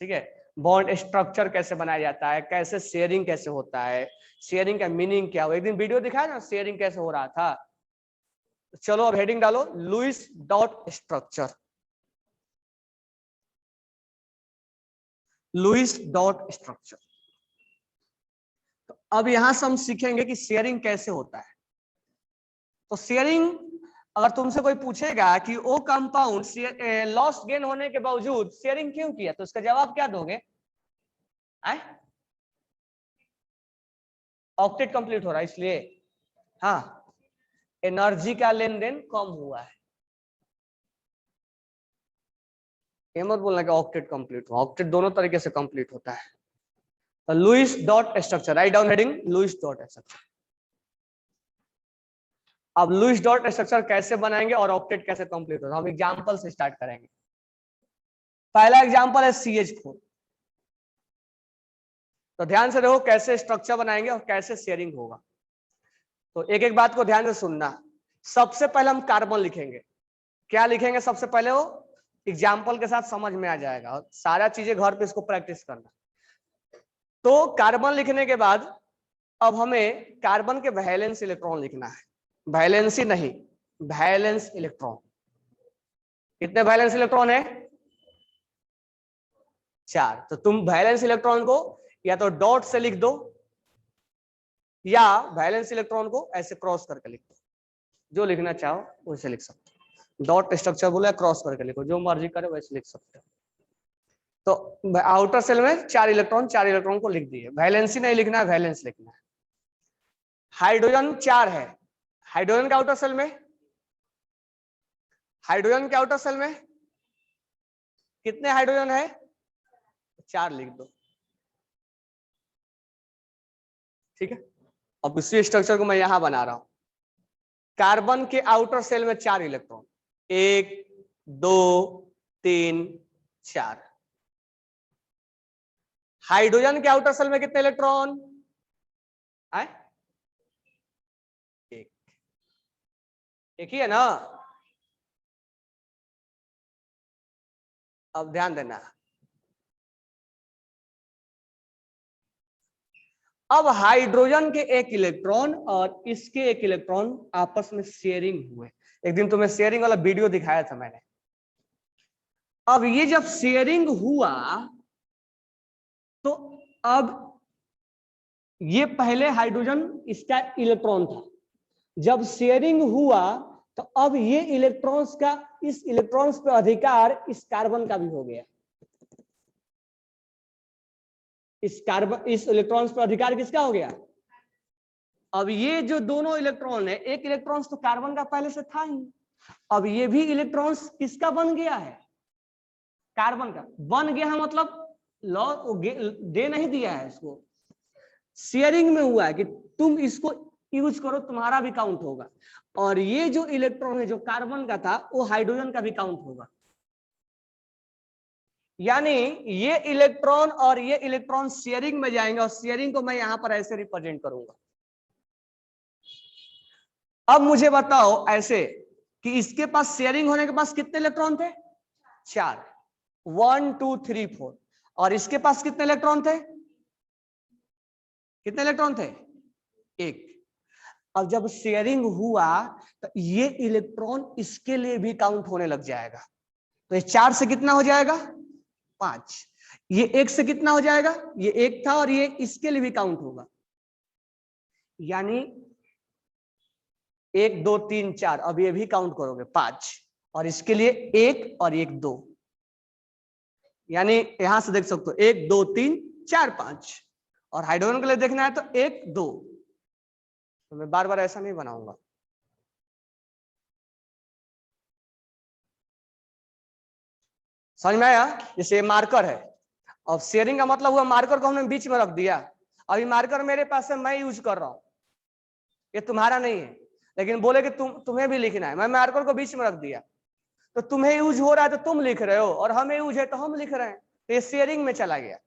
ठीक है, बॉन्ड स्ट्रक्चर कैसे बनाया जाता है, कैसे शेयरिंग कैसे होता है, शेयरिंग का मीनिंग क्या हो। एक दिन वीडियो दिखाया ना शेयरिंग कैसे हो रहा था। चलो अब हेडिंग डालो, Lewis dot structure. Lewis dot structure. तो अब यहां से हम सीखेंगे कि शेयरिंग कैसे होता है। तो शेयरिंग, अगर तुमसे कोई पूछेगा कि वो कंपाउंड लॉस गेन होने के बावजूद शेयरिंग क्यों किया, तो उसका जवाब क्या दोगे? ऑक्टेट कंप्लीट हो रहा है इसलिए। हाँ, एनर्जी का लेन देन कम हुआ है। ये मत बोलना कि ऑक्टेट कंप्लीट हुआ, ऑक्टेट दोनों तरीके से कंप्लीट होता है। तो Lewis dot structure, write down heading Lewis dot structure. अब लुईस डॉट स्ट्रक्चर कैसे बनाएंगे और ऑक्टेट कैसे कंप्लीट होता है, हम एग्जांपल से स्टार्ट करेंगे। पहला एग्जांपल है CH4। तो ध्यान से देखो कैसे स्ट्रक्चर बनाएंगे और कैसे शेयरिंग होगा। तो एक एक बात को ध्यान से सुनना। सबसे पहले हम कार्बन लिखेंगे। क्या लिखेंगे सबसे पहले, वो एग्जाम्पल के साथ समझ में आ जाएगा और सारा चीजें घर पे इसको प्रैक्टिस करना। तो कार्बन लिखने के बाद अब हमें कार्बन के वैलेंस इलेक्ट्रॉन लिखना है। वैलेंसी नहीं, वैलेंस इलेक्ट्रॉन। कितने वैलेंस इलेक्ट्रॉन है? 4। तो तुम वैलेंस इलेक्ट्रॉन को या तो डॉट से लिख दो या वैलेंस इलेक्ट्रॉन को ऐसे क्रॉस करके लिख दो। जो लिखना चाहो वैसे लिख सकते हो। डॉट स्ट्रक्चर बोला, क्रॉस करके लिखो, जो मर्जी करे वैसे लिख सकते हो। तो आउटर सेल में 4 इलेक्ट्रॉन को लिख दिए। वैलेंसी नहीं लिखना है, वैलेंस लिखना है। हाइड्रोजन 4 है। हाइड्रोजन के आउटर सेल में, हाइड्रोजन के आउटर सेल में कितने हाइड्रोजन है? 4 लिख दो। ठीक है, अब उसी स्ट्रक्चर को मैं यहां बना रहा हूं। कार्बन के आउटर सेल में 4 इलेक्ट्रॉन, 1 2 3 4। हाइड्रोजन के आउटर सेल में कितने इलेक्ट्रॉन? एक ही है ना। अब ध्यान देना, अब हाइड्रोजन के 1 इलेक्ट्रॉन और इसके 1 इलेक्ट्रॉन आपस में शेयरिंग हुए। एक दिन तुम्हें शेयरिंग वाला वीडियो दिखाया था मैंने। अब ये जब शेयरिंग हुआ तो अब ये पहले हाइड्रोजन इसका इलेक्ट्रॉन था, जब शेयरिंग हुआ तो अब ये इलेक्ट्रॉन्स का, इस इलेक्ट्रॉन्स पे अधिकार इस कार्बन का भी हो गया। इस इलेक्ट्रॉन्स पर अधिकार किसका हो गया? अब ये जो दोनों इलेक्ट्रॉन है, एक इलेक्ट्रॉन तो कार्बन का पहले से था ही, अब ये भी इलेक्ट्रॉन किसका बन गया है, कार्बन का बन गया है, मतलब लॉ दे नहीं दिया है इसको, शेयरिंग में हुआ है कि तुम इसको यूज करो, तुम्हारा भी काउंट होगा। और ये जो इलेक्ट्रॉन है जो कार्बन का था वो हाइड्रोजन का भी काउंट होगा। यानी ये इलेक्ट्रॉन और ये इलेक्ट्रॉन शेयरिंग में जाएंगे, और शेयरिंग को मैं यहां पर ऐसे रिप्रेजेंट करूंगा। अब मुझे बताओ ऐसे कि इसके पास शेयरिंग होने के पास कितने इलेक्ट्रॉन थे, 4, 1 2 3 4, और इसके पास कितने इलेक्ट्रॉन थे, कितने इलेक्ट्रॉन थे, 1। अब जब शेयरिंग हुआ तो ये इलेक्ट्रॉन इसके लिए भी काउंट होने लग जाएगा। तो ये 4 से कितना हो जाएगा, 5, ये 1 से कितना हो जाएगा, ये 1 था, और ये इसके लिए भी काउंट होगा। यानी 1 2 3 4, अब ये भी काउंट करोगे 5, और इसके लिए 1 और 1 2, यानी यहां से देख सकते हो 1 2 3 4 5, और हाइड्रोजन के लिए देखना है तो 1 2, तो मैं बार बार ऐसा नहीं बनाऊंगा। समझ में आया? जैसे ये मार्कर है, अब शेयरिंग का मतलब हुआ मार्कर को हमने बीच में रख दिया। अभी मार्कर मेरे पास है, मैं यूज कर रहा हूं, ये तुम्हारा नहीं है, लेकिन बोले कि तुम्हें भी लिखना है, मैं मार्कर को बीच में रख दिया, तो तुम्हें यूज हो रहा है तो तुम लिख रहे हो, और हमें यूज है तो हम लिख रहे हैं, तो ये शेयरिंग में चला गया।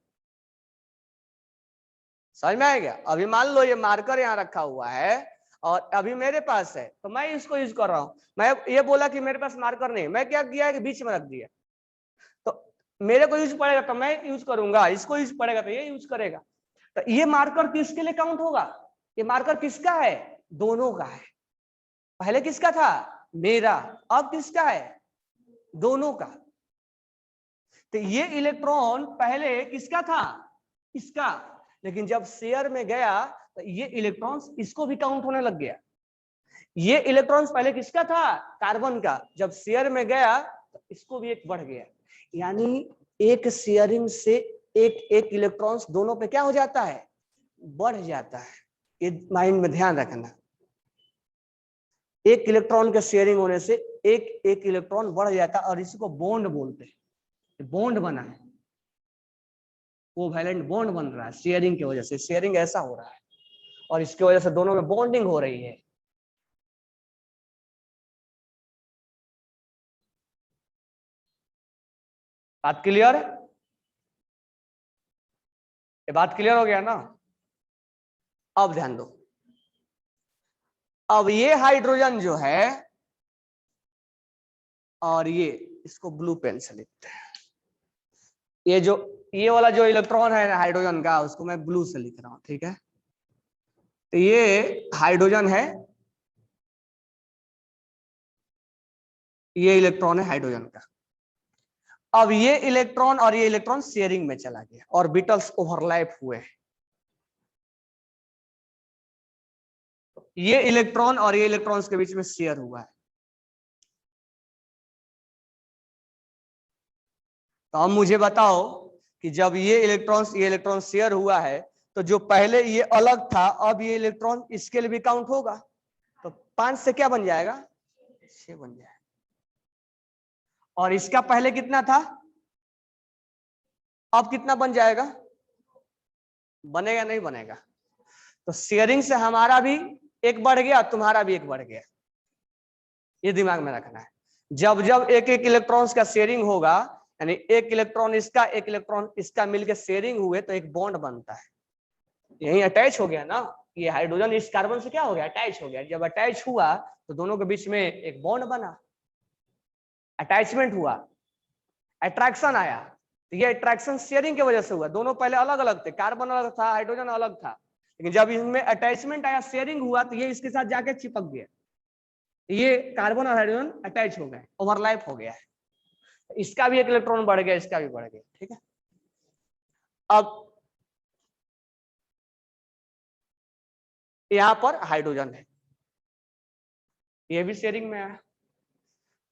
समझ में आएगा? अभी मान लो ये मार्कर यहाँ रखा हुआ है और अभी मेरे पास है, तो मैं इसको यूज कर रहा हूं। मैं ये बोला कि मेरे पास मार्कर नहीं, मैं क्या किया है कि बीच में रख दिया, तो मेरे को यूज पड़ेगा तो मैं यूज करूंगा, इसको यूज पड़ेगा तो ये यूज करेगा। तो ये मार्कर किसके लिए काउंट होगा, ये मार्कर किसका है, दोनों का है। पहले किसका था, मेरा, अब किसका है, दोनों का। तो ये इलेक्ट्रॉन पहले किसका था, इसका, लेकिन जब शेयर में गया तो ये इलेक्ट्रॉन्स इसको भी काउंट होने लग गया। ये इलेक्ट्रॉन्स पहले किसका था, कार्बन का, जब शेयर में गया तो इसको भी एक बढ़ गया। यानी एक शेयरिंग से एक एक इलेक्ट्रॉन्स दोनों पे क्या हो जाता है, बढ़ जाता है। ये माइंड में ध्यान रखना, एक इलेक्ट्रॉन के शेयरिंग होने से एक एक इलेक्ट्रॉन बढ़ जाता है, और इसी को बॉन्ड बोलते हैं। बॉन्ड बना है, कोवैलेंट बॉन्ड बन रहा है शेयरिंग की वजह से, शेयरिंग ऐसा हो रहा है, और इसकी वजह से दोनों में बॉन्डिंग हो रही है। बात क्लियर है? ये बात क्लियर हो गया ना? अब ध्यान दो, अब ये हाइड्रोजन जो है, और ये, इसको ब्लू पेन से लिखते हैं, ये जो ये वाला जो इलेक्ट्रॉन है हाइड्रोजन का, उसको मैं ब्लू से लिख रहा हूं, ठीक है? तो ये हाइड्रोजन है, ये इलेक्ट्रॉन है हाइड्रोजन का। अब ये इलेक्ट्रॉन और ये इलेक्ट्रॉन शेयरिंग में चला गया, ऑर्बिटल्स ओवरलैप हुए। ये इलेक्ट्रॉन और ये इलेक्ट्रॉन्स के बीच में शेयर हुआ है। तो अब मुझे बताओ कि जब ये इलेक्ट्रॉन शेयर हुआ है, तो जो पहले ये अलग था, अब ये इलेक्ट्रॉन इसके लिए भी काउंट होगा। तो 5 से क्या बन जाएगा, 6 बन जाएगा। और इसका पहले कितना था, अब कितना बन जाएगा, बनेगा नहीं बनेगा? तो शेयरिंग से हमारा भी एक बढ़ गया, तुम्हारा भी एक बढ़ गया। ये दिमाग में रखना है। जब जब एक एक इलेक्ट्रॉन्स का शेयरिंग होगा, यानी एक इलेक्ट्रॉन इसका एक इलेक्ट्रॉन इसका मिलकर शेयरिंग हुए, तो एक बॉन्ड बनता है। यही अटैच हो गया ना, ये हाइड्रोजन इस कार्बन से क्या हो गया, अटैच हो गया। जब अटैच हुआ तो दोनों के बीच में एक बॉन्ड बना, अटैचमेंट हुआ, अट्रैक्शन आया। तो ये अट्रैक्शन शेयरिंग की वजह से हुआ। दोनों पहले अलग अलग थे, कार्बन अलग था, हाइड्रोजन अलग था, लेकिन जब इनमें अटैचमेंट आया, शेयरिंग हुआ, तो ये इसके साथ जाके चिपक गया। ये कार्बन और हाइड्रोजन अटैच हो गए, ओवरलैप हो गया है। इसका भी एक इलेक्ट्रॉन बढ़ गया, इसका भी बढ़ गया, ठीक है? अब यहां पर हाइड्रोजन है, ये भी शेयरिंग में है,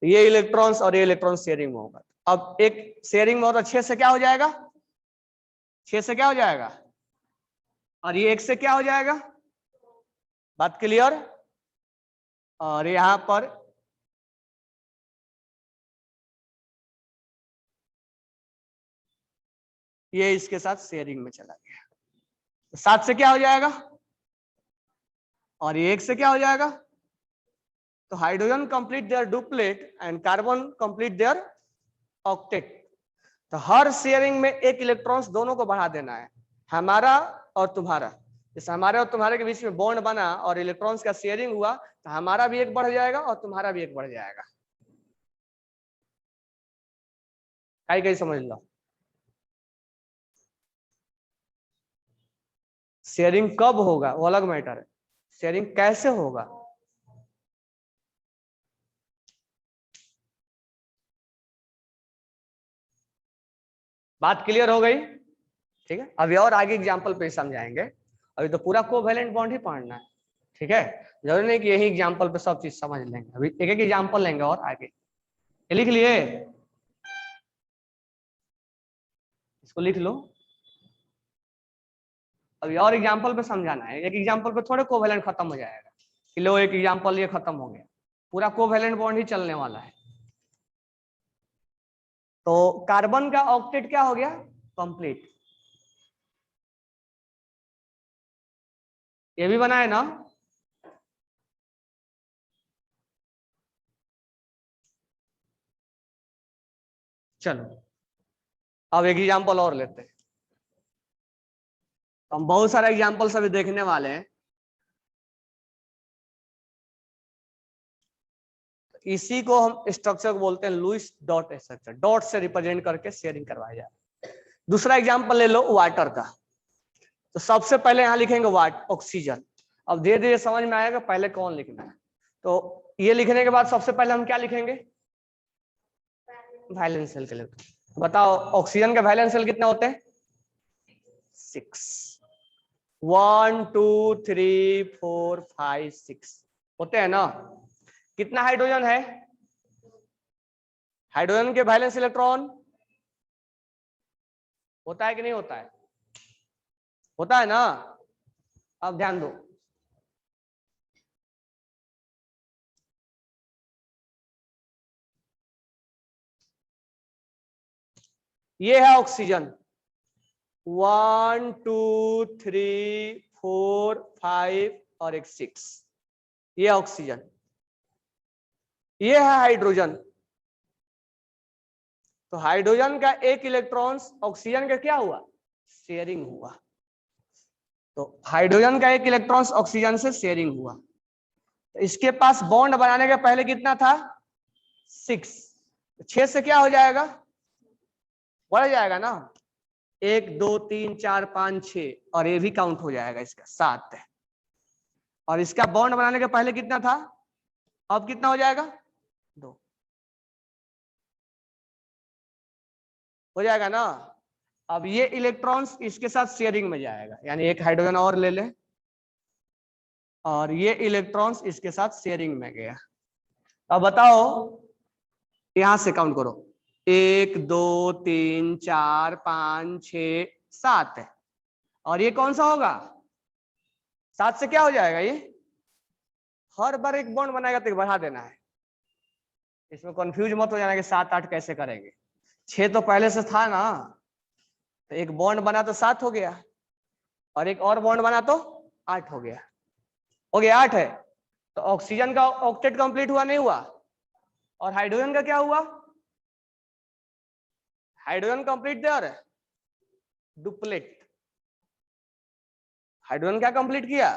ये इलेक्ट्रॉन्स और ये इलेक्ट्रॉन शेयरिंग में होगा। अब एक शेयरिंग में होता, 6 से क्या हो जाएगा, 6 से क्या हो जाएगा, और ये 1 से क्या हो जाएगा, बात क्लियर। और यहां पर ये इसके साथ शेयरिंग में चला गया, तो 7 से क्या हो जाएगा और ये 1 से क्या हो जाएगा, तो hydrogen complete their duplet and carbon complete their octet. तो हर शेयरिंग में एक इलेक्ट्रॉन्स दोनों को बढ़ा देना है, हमारा और तुम्हारा। जैसे हमारे और तुम्हारे के बीच में बॉन्ड बना और इलेक्ट्रॉन्स का शेयरिंग हुआ, तो हमारा भी एक बढ़ जाएगा और तुम्हारा भी एक बढ़ जाएगा। कहीं कहीं समझ लो। शेयरिंग कब होगा वो अलग मैटर है, शेयरिंग कैसे होगा। बात क्लियर हो गई, ठीक है। अभी और आगे एग्जांपल पे समझाएंगे, अभी तो पूरा कोवैलेंट बॉन्ड ही पढ़ना है, ठीक है। जरूरी नहीं कि यही एग्जांपल पे सब चीज समझ लेंगे, अभी एक एक एग्जांपल लेंगे और आगे। ये लिख लिए, इसको लिख लो। अभी और एग्जांपल पे समझाना है, एक एग्जांपल पे थोड़े कोवैलेंट खत्म हो जाएगा कि लो एक एग्जांपल ये खत्म हो गया, पूरा कोवैलेंट बॉन्ड ही चलने वाला है। तो कार्बन का ऑक्टेट क्या हो गया, कंप्लीट। ये भी बना है ना, चलो अब एक एग्जांपल और लेते हैं। हम बहुत सारे एग्जांपल्स अभी देखने वाले हैं। इसी को हम स्ट्रक्चर को बोलते हैं लुईस डॉट स्ट्रक्चर, डॉट से रिप्रेजेंट करके शेयरिंग करवाया जाए। दूसरा एग्जांपल ले लो वाटर का। तो सबसे पहले यहां लिखेंगे वाट ऑक्सीजन। अब धीरे धीरे समझ में आएगा पहले कौन लिखना है। तो ये लिखने के बाद सबसे पहले हम क्या लिखेंगे, वैलेंस शेल के लिए। बताओ ऑक्सीजन के वैलेंस शेल कितने होते हैं, 6। 1 2 3 4 5 6 होते हैं ना। कितना हाइड्रोजन है, हाइड्रोजन के वैलेंस इलेक्ट्रॉन होता है कि नहीं होता है, होता है ना। अब ध्यान दो, ये है ऑक्सीजन 1 2 3 4 5 और एक 6, ये ऑक्सीजन। ये है हाइड्रोजन। तो हाइड्रोजन का एक इलेक्ट्रॉन ऑक्सीजन का क्या हुआ, शेयरिंग हुआ। तो हाइड्रोजन का एक इलेक्ट्रॉन ऑक्सीजन से शेयरिंग हुआ, तो इसके पास बॉन्ड बनाने के पहले कितना था, 6। 6 से क्या हो जाएगा, बढ़ जाएगा ना, 1 2 3 4 5 6 और ये भी काउंट हो जाएगा, इसका 7 है। और इसका बॉन्ड बनाने के पहले कितना था, अब कितना हो जाएगा, 2 हो जाएगा ना। अब ये इलेक्ट्रॉन्स इसके साथ शेयरिंग में जाएगा, यानी एक हाइड्रोजन और ले ले, और ये इलेक्ट्रॉन्स इसके साथ शेयरिंग में गया। अब बताओ यहां से काउंट करो, 1 2 3 4 5 6 7 है। और ये कौन सा होगा, 7 से क्या हो जाएगा, ये हर बार एक बॉन्ड बनाएगा तो बढ़ा देना है। इसमें कंफ्यूज मत हो जाना कि 7 8 कैसे करेंगे, 6 तो पहले से था ना, तो एक बॉन्ड बना तो 7 हो गया, और एक और बॉन्ड बना तो 8 हो गया, 8 है। तो ऑक्सीजन का ऑक्टेट कंप्लीट हुआ नहीं हुआ, और हाइड्रोजन का क्या हुआ, hydrogen complete their duplet. Hydrogen क्या कंप्लीट किया,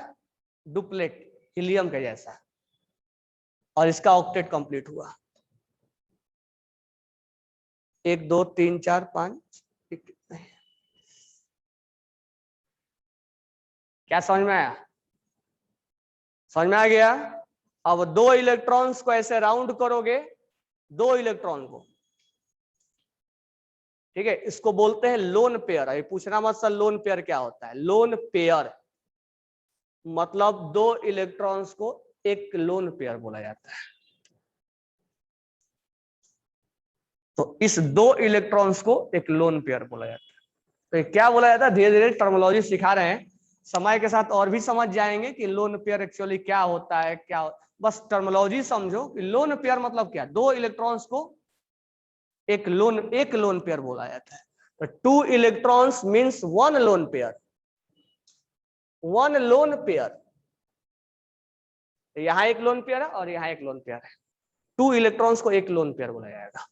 डुप्लेट, हीलियम के जैसा, और इसका ऑक्टेट कंप्लीट हुआ। 1 2 3 4 5, क्या समझ में आया, समझ में आ गया। अब 2 इलेक्ट्रॉन्स को ऐसे राउंड करोगे, 2 इलेक्ट्रॉन को, ठीक है, इसको बोलते हैं लोन पेयर। ये पूछना मत सर लोन पेयर क्या होता है, लोन पेयर मतलब 2 इलेक्ट्रॉन्स को एक लोन पेयर बोला जाता है। तो इस 2 इलेक्ट्रॉन्स को एक लोन पेयर बोला जाता है। तो क्या बोला जाता है, धीरे धीरे टर्मिनोलॉजी सिखा रहे हैं, समय के साथ और भी समझ जाएंगे कि लोन पेयर एक्चुअली क्या होता है, क्या बस टर्मिनोलॉजी समझो कि लोन पेयर मतलब क्या, दो इलेक्ट्रॉन्स को एक लोन पेयर बोला जाता है। तो 2 electrons means 1 lone pair, 1 lone pair. यहां एक लोन पेयर है और यहां एक लोन पेयर है, 2 इलेक्ट्रॉन्स को एक लोन पेयर बोला जाएगा।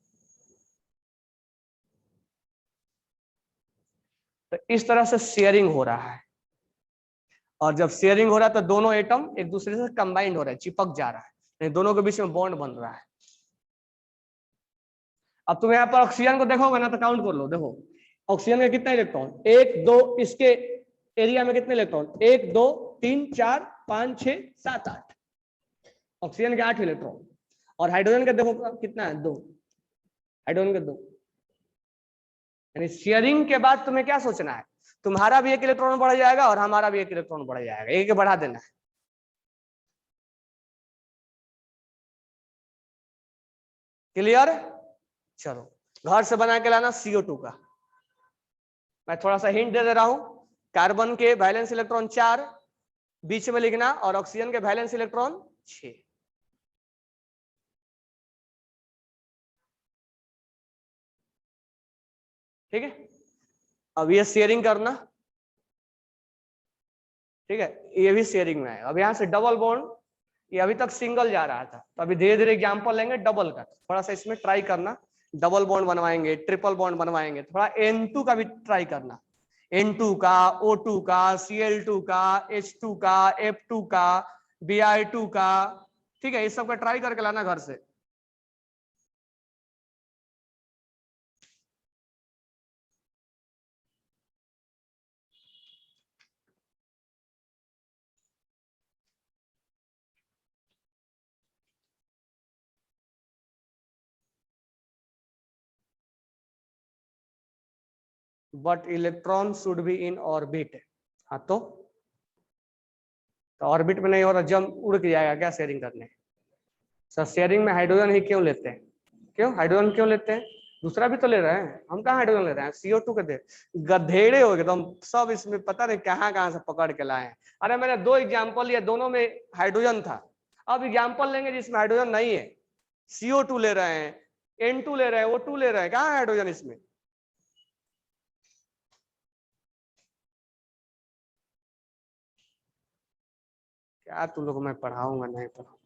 तो इस तरह से शेयरिंग हो रहा है, और जब शेयरिंग हो रहा है तो दोनों एटम एक दूसरे से कंबाइंड हो रहा है, चिपक जा रहा है, दोनों के बीच में बॉन्ड बन रहा है। अब तुम यहाँ पर ऑक्सीजन को देखोगे ना तो काउंट कर लो, देखो ऑक्सीजन के कितने इलेक्ट्रॉन, 1 2, इसके एरिया में कितने इलेक्ट्रॉन, 1 2 3 4 5 6 7 8, ऑक्सीजन के 8 इलेक्ट्रॉन। और हाइड्रोजन का देखो कितना है, 2, हाइड्रोजन के 2। यानी शेयरिंग के बाद तुम्हें क्या सोचना है, तुम्हारा भी 1 इलेक्ट्रॉन बढ़ जाएगा और हमारा भी 1 इलेक्ट्रॉन बढ़ जाएगा, एक बढ़ा देना है। क्लियर? चलो घर से बना के लाना CO2 का। मैं थोड़ा सा हिंट दे रहा हूं, कार्बन के वैलेंस इलेक्ट्रॉन 4 बीच में लिखना और ऑक्सीजन के वैलेंस इलेक्ट्रॉन 6। ठीक है, अब ये शेयरिंग करना, ठीक है, ये भी शेयरिंग में है। अब यहां से डबल बॉन्ड, ये अभी तक सिंगल जा रहा था, तो अभी धीरे धीरे एग्जांपल लेंगे डबल का, थोड़ा सा इसमें ट्राई करना, डबल बॉन्ड बनवाएंगे, ट्रिपल बॉन्ड बनवाएंगे, थोड़ा N2 का भी ट्राई करना, N2 का, O2 का, Cl2 का, H2 का, F2 का, Br2 का, ठीक है, ये सब का ट्राई करके लाना घर से। But electron should be in orbit. हाँ तो ऑर्बिट में नहीं हो रहा, जम उड़ के जाएगा क्या शेयरिंग करने? सर शेयरिंग में हाइड्रोजन ही क्यों लेते हैं, क्यों हाइड्रोजन क्यों लेते हैं, दूसरा भी तो ले रहे हैं, हम कहाँ हाइड्रोजन ले रहे हैं, CO2 के दे, गधेड़े हो एकदम सब, इसमें पता नहीं कहाँ से पकड़ के लाए हैं। अरे मैंने 2 एग्जाम्पल लिया, दोनों में हाइड्रोजन था, अब एग्जाम्पल लेंगे जिसमें हाइड्रोजन नहीं है, CO2 ले रहे हैं, N2 ले रहे हैं, O2 ले रहे हैं, कहाँ है हाइड्रोजन इसमें? क्या तुम लोग मैं पढ़ाऊंगा नहीं पढ़ाऊंगा।